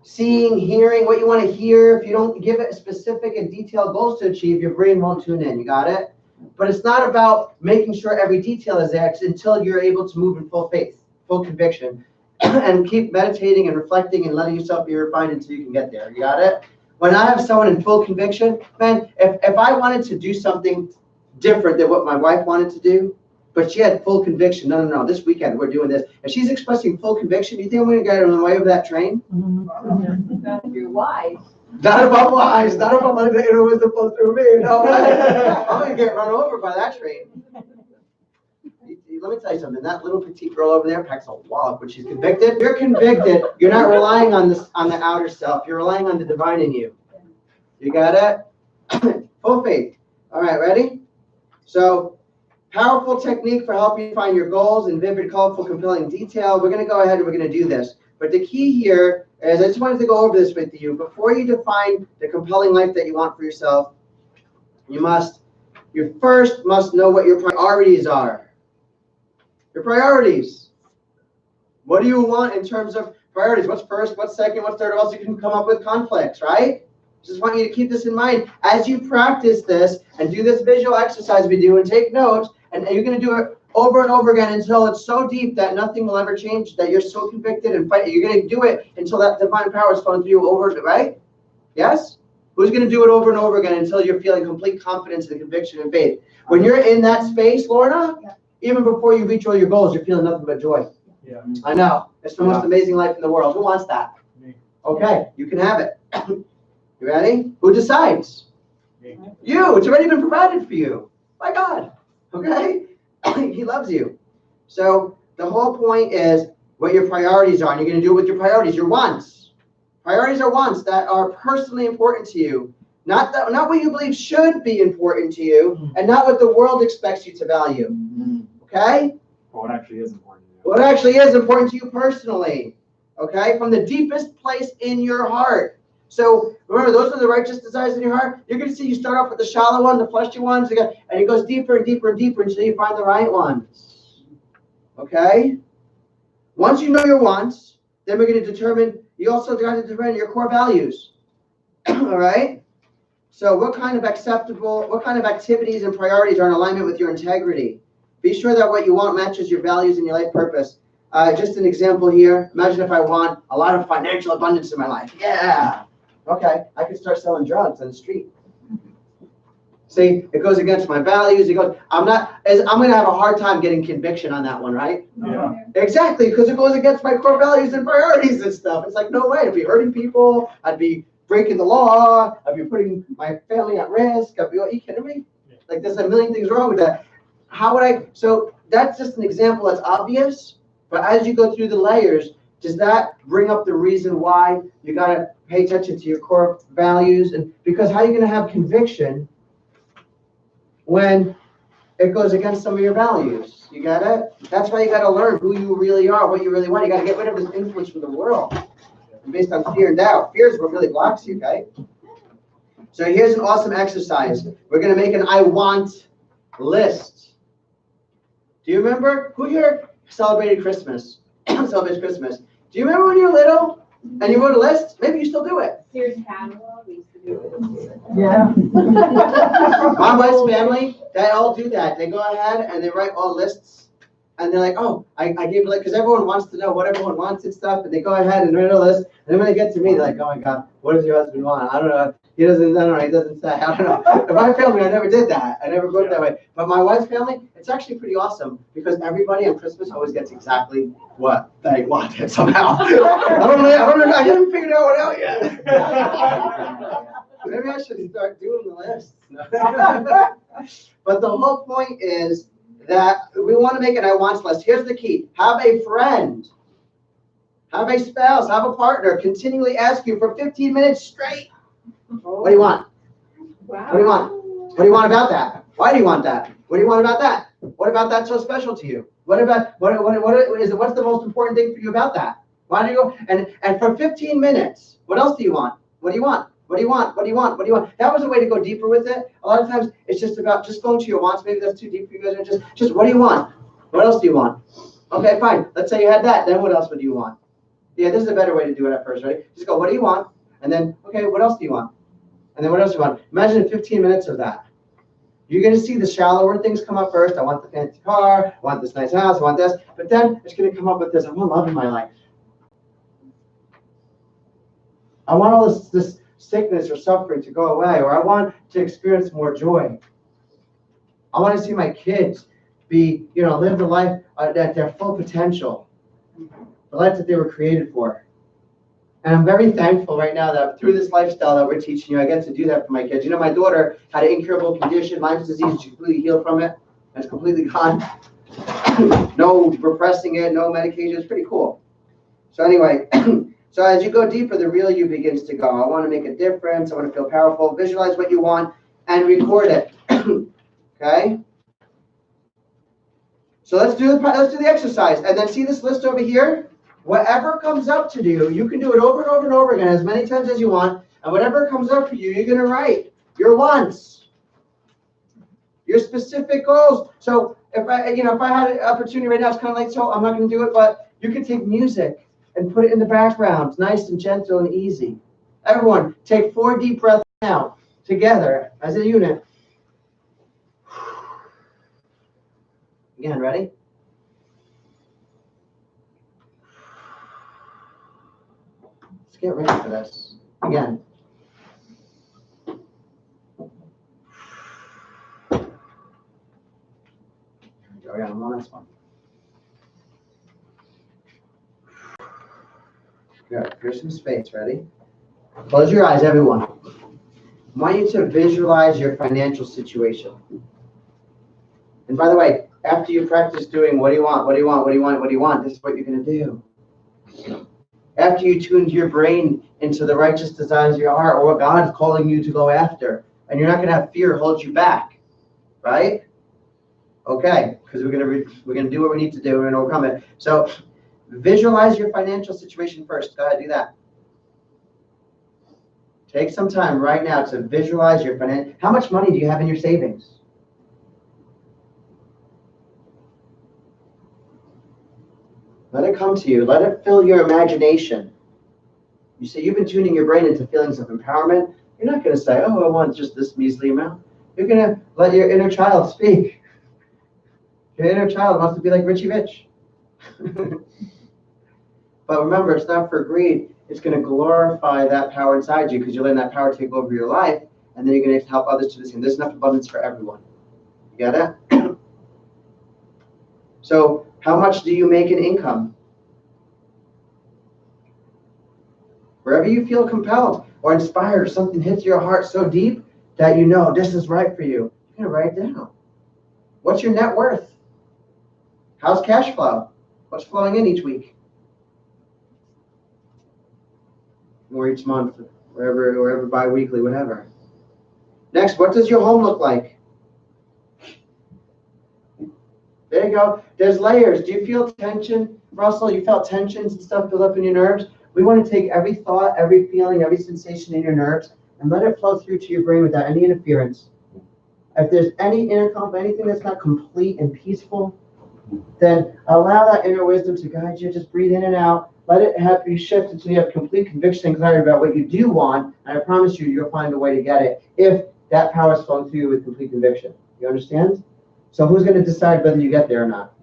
seeing, hearing what you want to hear, if you don't give it specific and detailed goals to achieve, your brain won't tune in. You got it? But it's not about making sure every detail is there until you're able to move in full faith, full conviction, and keep meditating and reflecting and letting yourself be refined until you can get there. You got it? When I have someone in full conviction, man, if I wanted to do something different than what my wife wanted to do, but she had full conviction, no, this weekend we're doing this, and she's expressing full conviction, you think I'm going to get her on the way of that train? You're wise. Not about wise, not about my inner wisdom flow through me. No, I'm going to get run over by that train. Let me tell you something. That little petite girl over there packs a wallop when she's convicted. You're convicted. You're not relying on the outer self. You're relying on the divine in you. You got it? Full faith. All right, ready? So, powerful technique for helping you find your goals in vivid, colorful, compelling detail. We're going to go ahead and we're going to do this. But the key here is, I just wanted to go over this with you. Before you define the compelling life that you want for yourself, you first must know what your priorities are. Your priorities. What do you want in terms of priorities? What's first, what's second, what's third? Else you can come up with conflicts, right? Just want you to keep this in mind as you practice this and do this visual exercise we do and take notes, and you're going to do it over and over again until it's so deep that nothing will ever change, that you're so convicted and fight. You're going to do it until that divine power is flowing through you over, right? Yes? Who's going to do it over and over again until you're feeling complete confidence and conviction and faith? When you're in that space, Lorna, even before you reach all your goals, you're feeling nothing but joy. Yeah. I know. It's the most amazing life in the world. Who wants that? Me. Okay, you can have it. You ready? Who decides? You, it's already been provided for you by God, okay? He loves you. So the whole point is what your priorities are, and you're going to do it with your priorities, your wants. Priorities are wants that are personally important to you, not what you believe should be important to you, and not what the world expects you to value, okay? But what actually is important to you? What actually is important to you personally, okay? From the deepest place in your heart. So remember, those are the righteous desires in your heart. You're going to see you start off with the shallow one, the fleshy ones, and it goes deeper and deeper and deeper until you find the right ones. Okay? Once you know your wants, then we're going to determine, you also got to determine your core values. All right? So what kind of activities and priorities are in alignment with your integrity? Be sure that what you want matches your values and your life purpose. Just an example here. Imagine if I want a lot of financial abundance in my life. Yeah. Okay, I could start selling drugs on the street. See, it goes against my values. I'm going to have a hard time getting conviction on that one, right? Yeah. Exactly, because it goes against my core values and priorities and stuff. It's like, no way, I'd be hurting people. I'd be breaking the law. I'd be putting my family at risk. Are you kidding me? Like, there's a million things wrong with that. So that's just an example that's obvious. But as you go through the layers, does that bring up the reason why you got to pay attention to your core values? And because how are you going to have conviction when it goes against some of your values? You got it? That's why you got to learn who you really are, what you really want. You got to get rid of this influence from the world based on fear and doubt. Fear is what really blocks you, okay? So here's an awesome exercise. We're going to make an I want list. Do you remember who here celebrated Christmas? Celebrates Christmas. Do you remember when you were little and you wrote a list? Maybe you still do it. Sears catalog, we used to do it. Yeah. My wife's family, they all do that. They go ahead and they write all lists, and they're like, oh, I gave it, because everyone wants to know what everyone wants and stuff, and they go ahead and write a list, and then when they get to me, they're like, oh my God, what does your husband want? I don't know. He doesn't say. I don't know. In my family, I never did that. I never wrote that way. But my wife's family, it's actually pretty awesome, because everybody on Christmas always gets exactly what they wanted somehow. I don't know. I haven't figured that one out yet. Maybe I should start doing the lists. But the whole point is that we want to make an I wants list. Here's the key. Have a friend, have a spouse, have a partner continually ask you for 15 minutes straight. What do you want? Wow. What do you want? What do you want about that? Why do you want that? What do you want about that? What about that so special to you? What's the most important thing for you about that? Why do you and for 15 minutes, what else do you want? What do you want? What do you want? What do you want? What do you want? That was a way to go deeper with it. A lot of times it's just about just going to your wants. Maybe that's too deep for you guys. Just what do you want? What else do you want? Okay, fine. Let's say you had that. Then what else would you want? Yeah, this is a better way to do it at first, right? Just go, what do you want? And then, okay, what else do you want? And then what else do you want? Imagine 15 minutes of that. You're going to see the shallower things come up first. I want the fancy car. I want this nice house. I want this. But then it's going to come up with this. I want love in my life. I want all this sickness or suffering to go away, or I want to experience more joy. I want to see my kids live the life at their full potential, the life that they were created for. And I'm very thankful right now that through this lifestyle that we're teaching you, I get to do that for my kids. My daughter had an incurable condition, Lyme's disease. She's completely healed from it. It's completely gone. No repressing it, no medication. It's pretty cool. So anyway, so as you go deeper, the real you begins to go. I want to make a difference. I want to feel powerful. Visualize what you want and record it. Okay? So let's do the exercise. And then see this list over here? Whatever comes up to do, you can do it over and over and over again as many times as you want. And whatever comes up for you, you're going to write your wants, your specific goals. So if I had an opportunity right now, it's kind of like, so I'm not going to do it, but you can take music and put it in the background, nice and gentle and easy. Everyone, take 4 deep breaths now, together, as a unit. Again, ready? Let's get ready for this. Again. We got one last one. Good. Here's some space. Ready? Close your eyes, everyone. I want you to visualize your financial situation. And by the way, after you practice doing what do you want, what do you want, what do you want, what do you want, this is what you're going to do. After you tuned your brain into the righteous desires of your heart, or what God's calling you to go after, and you're not going to have fear hold you back, right? Okay, because we're gonna do what we need to do and overcome it. So visualize your financial situation first. Go ahead, do that. Take some time right now to visualize your financial. How much money do you have in your savings? Let it come to you. Let it fill your imagination. You say you've been tuning your brain into feelings of empowerment. You're not going to say, oh, I want just this measly amount. You're going to let your inner child speak. Your inner child wants to be like Richie Rich. But remember, it's not for greed. It's going to glorify that power inside you because you're letting that power take over your life, and then you're going to help others do the same. There's enough abundance for everyone. You get it? So how much do you make in income? Wherever you feel compelled or inspired, something hits your heart so deep that you know this is right for you, you're going to write it down. What's your net worth? How's cash flow? What's flowing in each week? Or each month, wherever bi-weekly, whatever. Next, what does your home look like? There you go. There's layers. Do you feel tension? Russell, you felt tensions and stuff build up in your nerves? We want to take every thought, every feeling, every sensation in your nerves and let it flow through to your brain without any interference. If there's any inner conflict, anything that's not complete and peaceful, then allow that inner wisdom to guide you. Just breathe in and out. Let it have you shift until you have complete conviction and clarity about what you do want. And I promise you, you'll find a way to get it if that power is flowing through you with complete conviction. You understand? So who's going to decide whether you get there or not?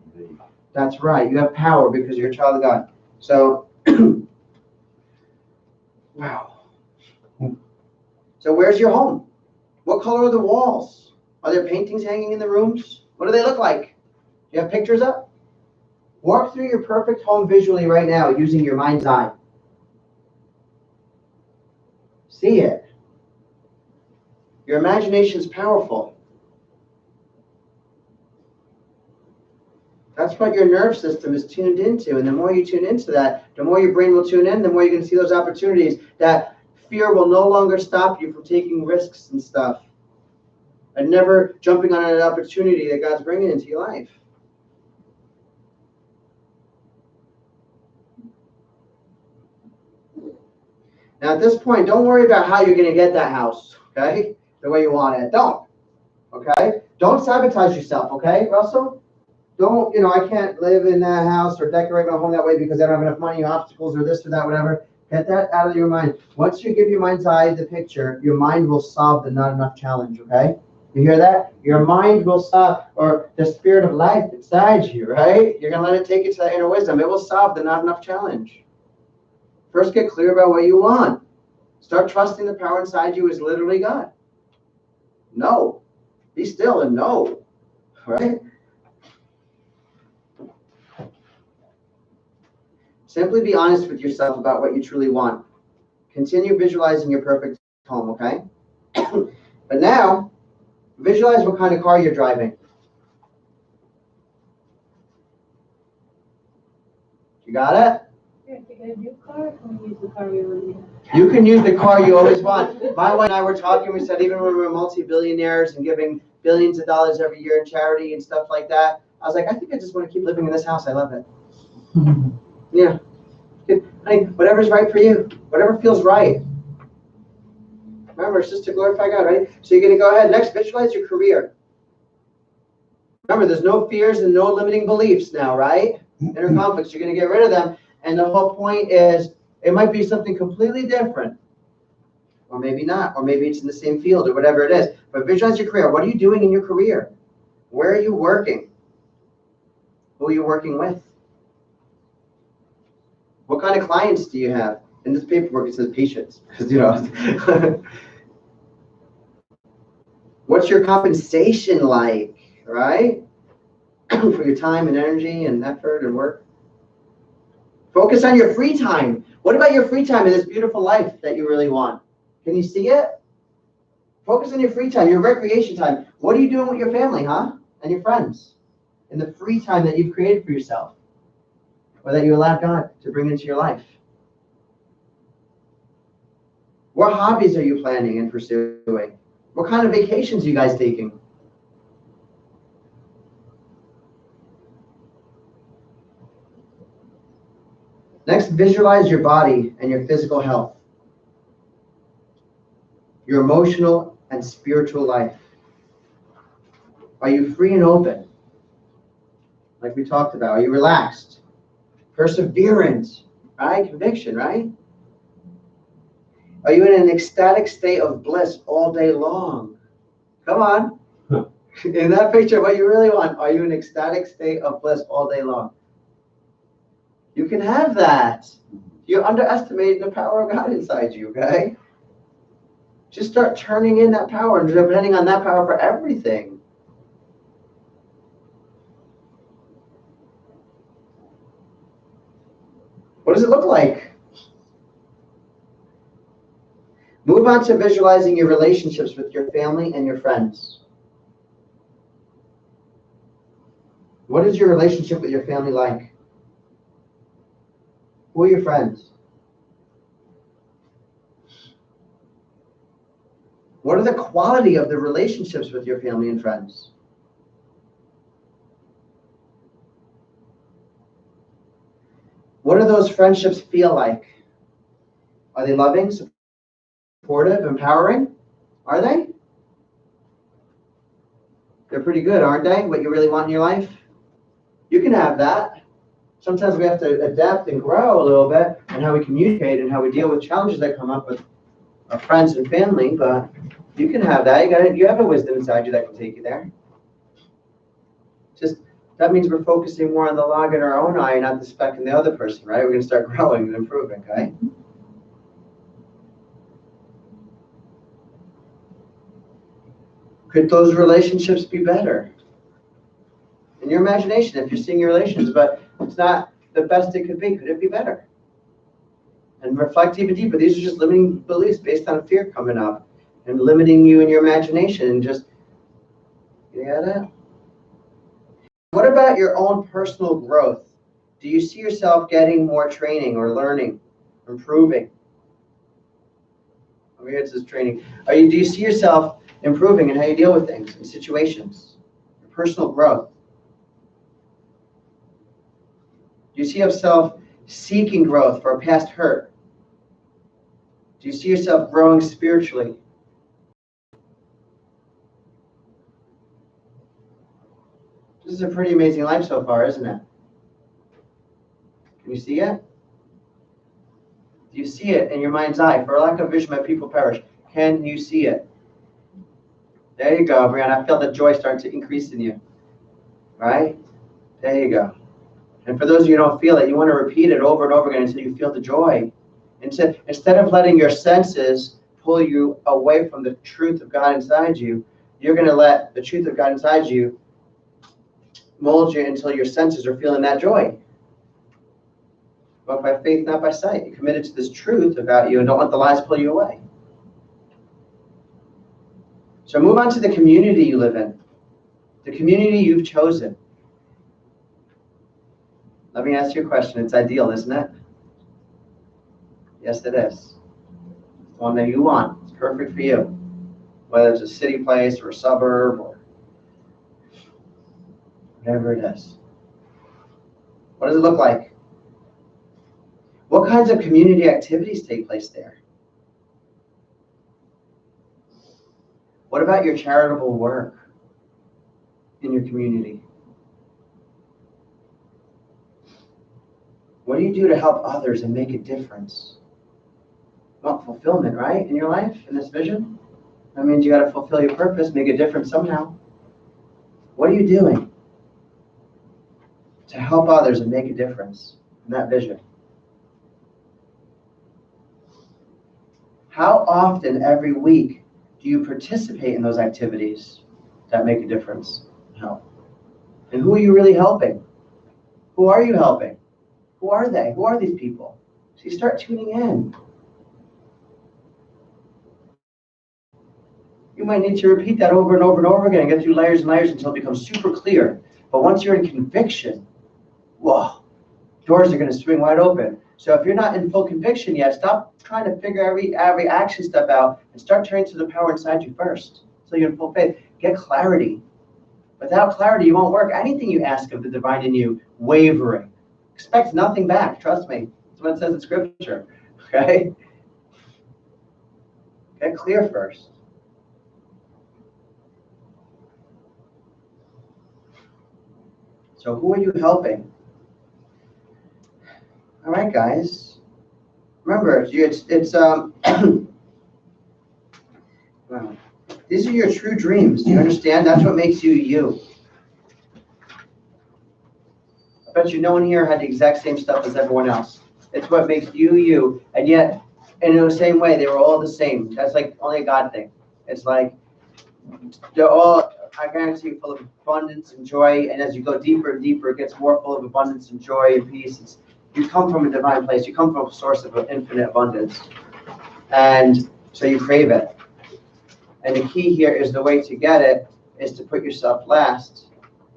That's right. You have power because you're a child of God. So, wow. So where's your home? What color are the walls? Are there paintings hanging in the rooms? What do they look like? Do you have pictures up? Walk through your perfect home visually right now using your mind's eye. See it. Your imagination is powerful. That's what your nerve system is tuned into. And the more you tune into that, the more your brain will tune in, the more you're going to see those opportunities. That fear will no longer stop you from taking risks and stuff. And never jumping on an opportunity that God's bringing into your life. Now, at this point, don't worry about how you're going to get that house, okay? The way you want it. Don't, okay? Don't sabotage yourself, okay, Russell? Don't, I can't live in that house or decorate my home that way because I don't have enough money, obstacles, or this or that, whatever. Get that out of your mind. Once you give your mind's eye the picture, your mind will solve the not enough challenge, okay? You hear that? Your mind will solve, or the spirit of life inside you, right? You're going to let it take you to that inner wisdom. It will solve the not enough challenge. First, get clear about what you want. Start trusting the power inside you is literally God. No. Be still and know. Right? Simply be honest with yourself about what you truly want. Continue visualizing your perfect home, okay? But now, visualize what kind of car you're driving. You got it? Get a new car, can we use the car we already have? You can use the car you always want. My wife and I were talking, we said even when we were multi-billionaires and giving billions of dollars every year in charity and stuff like that, I was like, I think I just want to keep living in this house. I love it. Yeah. Honey, whatever's right for you. Whatever feels right. Remember, it's just to glorify God, right? So you're going to go ahead. Next, visualize your career. Remember, there's no fears and no limiting beliefs now, right? Inner conflicts. You're going to get rid of them. And the whole point is, it might be something completely different. Or maybe not. Or maybe it's in the same field or whatever it is. But visualize your career. What are you doing in your career? Where are you working? Who are you working with? What kind of clients do you have? In this paperwork, it says patients. What's your compensation like, right? For your time and energy and effort and work. Focus on your free time. What about your free time in this beautiful life that you really want? Can you see it? Focus on your free time, your recreation time. What are you doing with your family, huh? And your friends? In the free time that you've created for yourself, or that you allowed God to bring into your life. What hobbies are you planning and pursuing? What kind of vacations are you guys taking? Next, visualize your body and your physical health, your emotional and spiritual life. Are you free and open? Like we talked about. Are you relaxed? Perseverance, right? Conviction, right? Are you in an ecstatic state of bliss all day long? Come on. In that picture, what you really want, are you in an ecstatic state of bliss all day long? You can have that. You're underestimating the power of God inside you, okay? Just start turning in that power and depending on that power for everything. What does it look like? Move on to visualizing your relationships with your family and your friends. What is your relationship with your family like? Who are your friends? What are the quality of the relationships with your family and friends? What do those friendships feel like? Are they loving, supportive, empowering? Are they? They're pretty good, aren't they? What you really want in your life? You can have that. Sometimes we have to adapt and grow a little bit in how we communicate and how we deal with challenges that come up with our friends and family, but you can have that. You have a wisdom inside you that can take you there. Just that means we're focusing more on the log in our own eye, not the speck in the other person, right? We're going to start growing and improving, okay? Could those relationships be better? In your imagination, if you're seeing your relations, but it's not the best it could be better? And reflect even deeper. These are just limiting beliefs based on fear coming up and limiting you in your imagination and just, you get it? What about your own personal growth? Do you see yourself getting more training or learning, improving? Over here it says training. Do you see yourself improving in how you deal with things and situations? Your personal growth. Do you see yourself seeking growth for a past hurt? Do you see yourself growing spiritually? This is a pretty amazing life so far, isn't it? Can you see it? Do you see it in your mind's eye? For lack of vision, my people perish. Can you see it? There you go, Brianna. I feel the joy starting to increase in you. Right? There you go. And for those of you who don't feel it, you want to repeat it over and over again until you feel the joy. Instead of letting your senses pull you away from the truth of God inside you, you're going to let the truth of God inside you mold you until your senses are feeling that joy. But by faith, not by sight. You're committed to this truth about you and don't let the lies pull you away. So move on to the community you live in, the community you've chosen. Let me ask you a question. It's ideal, isn't it? Yes, it is. It's the one that you want. It's perfect for you. Whether it's a city place or a suburb or whatever it is. What does it look like? What kinds of community activities take place there? What about your charitable work in your community? What do you do to help others and make a difference? Well, fulfillment, right, in your life, in this vision? That means you got to fulfill your purpose, make a difference somehow. What are you doing to help others and make a difference in that vision? How often every week do you participate in those activities that make a difference and help? And who are you really helping? Who are you helping? Who are they? Who are these people? So you start tuning in. You might need to repeat that over and over and over again, and get through layers and layers until it becomes super clear. But once you're in conviction, whoa, doors are going to swing wide open. So if you're not in full conviction yet, stop trying to figure every action step out and start turning to the power inside you first. So you're in full faith. Get clarity. Without clarity, you won't work. Anything you ask of the divine in you, wavering. Expect nothing back. Trust me. That's what it says in Scripture. Okay? Get clear first. So who are you helping? All right, guys. Remember, wow. These are your true dreams. Do you understand? That's what makes you you. I bet you no one here had the exact same stuff as everyone else. It's what makes you you. And yet, in the same way, they were all the same. That's like only a God thing. It's like they're all, I guarantee you, full of abundance and joy. And as you go deeper and deeper, it gets more full of abundance and joy and peace. You come from a divine place. You come from a source of infinite abundance. And so you crave it. And the key here is the way to get it is to put yourself last.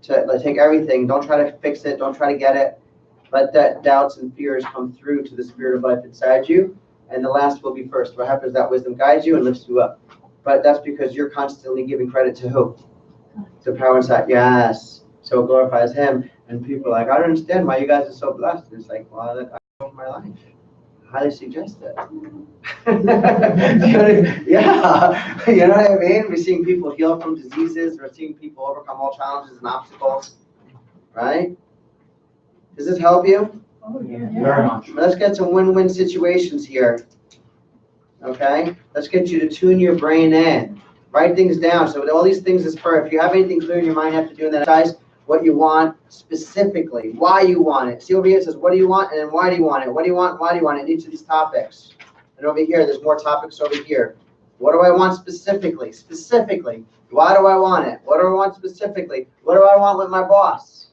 To take everything. Don't try to fix it. Don't try to get it. Let that doubts and fears come through to the spirit of life inside you. And the last will be first. What happens is that wisdom guides you and lifts you up. But that's because you're constantly giving credit to who? The power inside. Yes. So it glorifies him. And people are like, I don't understand why you guys are so blessed. And it's like, well, I live my life. I highly suggest it. Yeah. You know what I mean? We're seeing people heal from diseases. We're seeing people overcome all challenges and obstacles. Right? Does this help you? Oh, yeah. Very much. Let's get some win-win situations here. Okay? Let's get you to tune your brain in. Write things down. So all these things is for, if you have anything clear in your mind after doing that exercise, what you want specifically, why you want it. See over here it says, what do you want? And then why do you want it? What do you want? Why do you want it? In each of these topics. And over here, there's more topics over here. What do I want specifically? Specifically. Why do I want it? What do I want specifically? What do I want with my boss?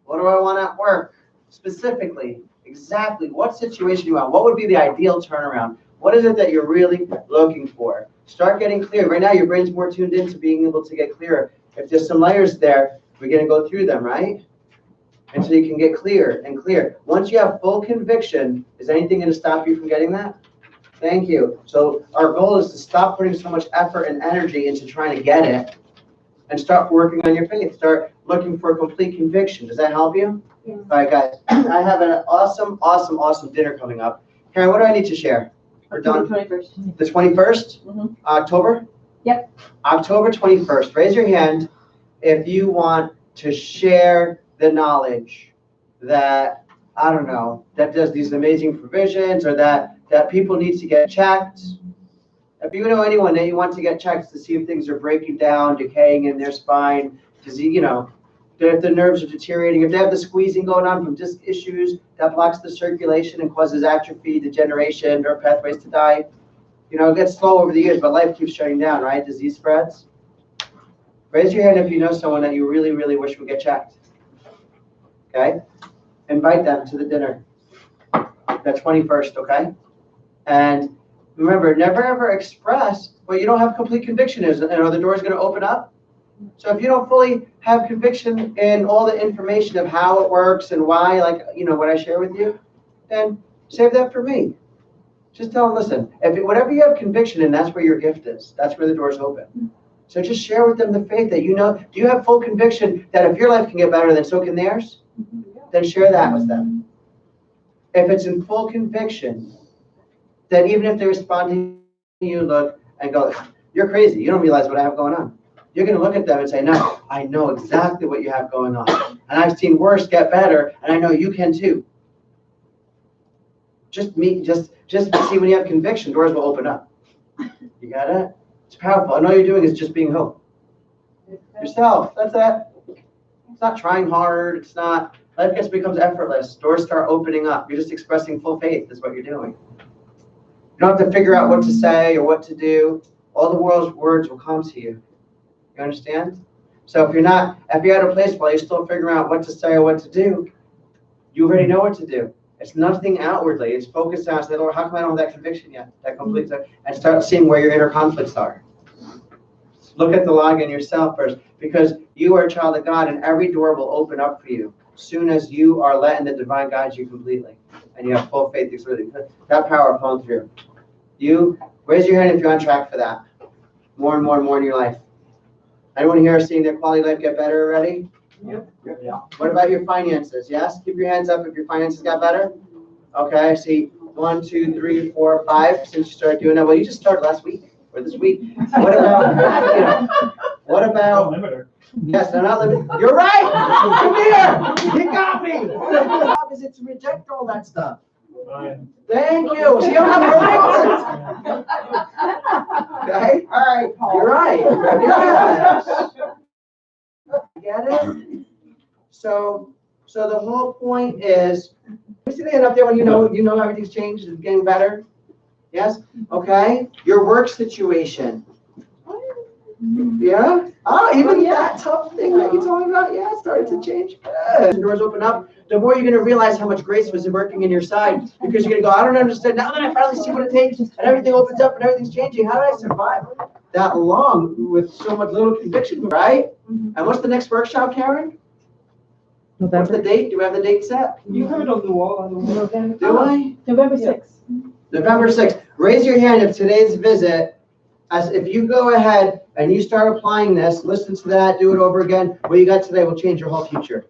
What do I want at work? Specifically. Exactly. What situation do you want? What would be the ideal turnaround? What is it that you're really looking for? Start getting clear. Right now, your brain's more tuned in to being able to get clearer. If there's some layers there, we're going to go through them, right? And so you can get clear and clear. Once you have full conviction, is anything going to stop you from getting that? Thank you. So our goal is to stop putting so much effort and energy into trying to get it and start working on your faith. Start looking for complete conviction. Does that help you? Yeah. All right, guys. I have an awesome dinner coming up. Karen, what do I need to share? We're done. 21st. The 21st? Mhm. October? Yep. October 21st. Raise your hand if you want to share the knowledge that, I don't know, that does these amazing provisions, or that people need to get checked. If you know anyone that you want to get checked to see if things are breaking down, decaying in their spine, disease, you know, if the nerves are deteriorating, if they have the squeezing going on from disc issues that blocks the circulation and causes atrophy, degeneration, nerve pathways to die. You know, it gets slow over the years, but life keeps shutting down, right? Disease spreads. Raise your hand if you know someone that you really, really wish would get checked. Okay? Invite them to the dinner. The 21st, okay? And remember, never ever express what you don't have complete conviction is, and are the doors going to open up? So if you don't fully have conviction in all the information of how it works and why, like, you know, what I share with you, then save that for me. Just tell them, listen, whatever you have conviction in, that's where your gift is. That's where the doors open. So just share with them the faith that you know. Do you have full conviction that if your life can get better, then so can theirs? Then share that with them. If it's in full conviction, then even if they respond to you, look and go, you're crazy. You don't realize what I have going on. You're going to look at them and say, no, I know exactly what you have going on. And I've seen worse get better, and I know you can too. Just see when you have conviction, doors will open up. You got it? It's powerful. And all you're doing is just being who? Yourself. That's it. It's not trying hard. It's not. Life just becomes effortless. Doors start opening up. You're just expressing full faith is what you're doing. You don't have to figure out what to say or what to do. All the world's words will come to you. You understand? So if you're at a place while you're still figuring out what to say or what to do, you already know what to do. It's nothing outwardly. It's focused on, say, Lord, how come I don't have that conviction yet? That complete, and start seeing where your inner conflicts are. Look at the login yourself first, because you are a child of God and every door will open up for you soon as you are letting the divine guide you completely. And you have full faith, that power flowing through. You, raise your hand if you're on track for that. More and more and more in your life. Anyone here seeing their quality of life get better already? Yep. Yeah. What about your finances? Yes? Keep your hands up if your finances got better. Okay, I see 1, 2, 3, 4, 5 since you started doing that. Well, you just started last week or this week. What about, what about, yes, they're not living. You're right. Come here. You got me. My job is to reject all that stuff. Thank you. So you don't have to. Okay, all right. You're right. Yes. Get it? So the whole point is, you see the hand up there when you know everything's changed, it's getting better? Yes? Okay. Your work situation. Yeah? Oh, even that tough thing that you're talking about, yeah, it started to change. Good. The doors open up, the more you're going to realize how much grace was working in your side, because you're going to go, I don't understand. Now that I finally see what it takes, and everything opens up and everything's changing, how did I survive that long with so much little conviction, right? And what's the next workshop, Karen? What's the date? Do we have the date set? You have it on the wall. Do I? November 6th. November 6th. Raise your hand if today's visit, as if you go ahead and you start applying this, listen to that, do it over again, what you got today will change your whole future.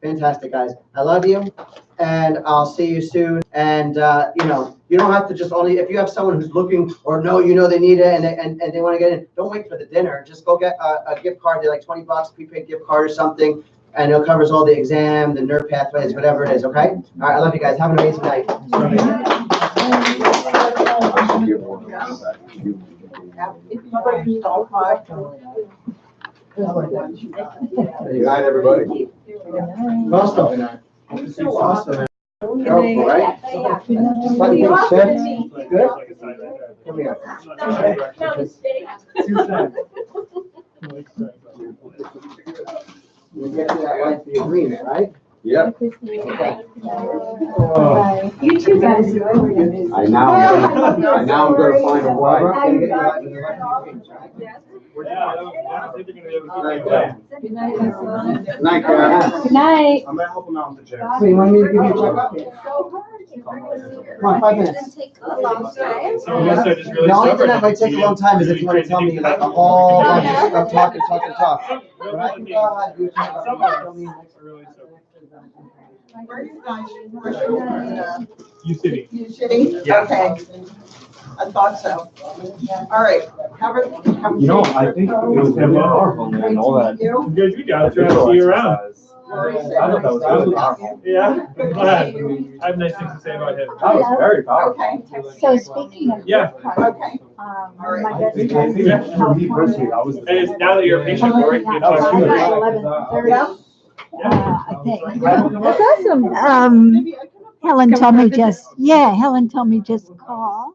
Fantastic, guys. I love you, and I'll see you soon. And, you don't have to just only, if you have someone who's looking or they need it and they want to get in, don't wait for the dinner. Just go get a gift card. They're like $20, prepaid gift card or something, and it covers all the exam, the nerve pathways, whatever it is, okay? All right, I love you guys. Have an amazing night. Good night, everybody. Awesome. Awesome. Oh, right? Good? Come here. You get to that like the agreement, right? Yep. You two guys. I now am gonna find a wife. Good night, everyone. Night, Karen. Good night. I'm gonna help him out with the chair. So you want me to give you a checkup? Come on, 5 minutes. The only thing that might take a long time is if you want to tell me like a whole bunch of talk. But I can go ahead and do a checkup. Tell me next. Where are you guys? You City. You City? Yeah. Okay. I thought so. All right. Have a. I think it was gonna be powerful, man, and all that. Good, we got to see you around. I thought that was really powerful. Yeah, glad. I have nice things to say about him. That was very powerful. Okay. So speaking of. Yeah. Okay. My best I friend. think that was And it's now that you're a patient, Lori, you That was talk huge. to her. 11:30. Yeah. I think. That's awesome. Helen told me just call.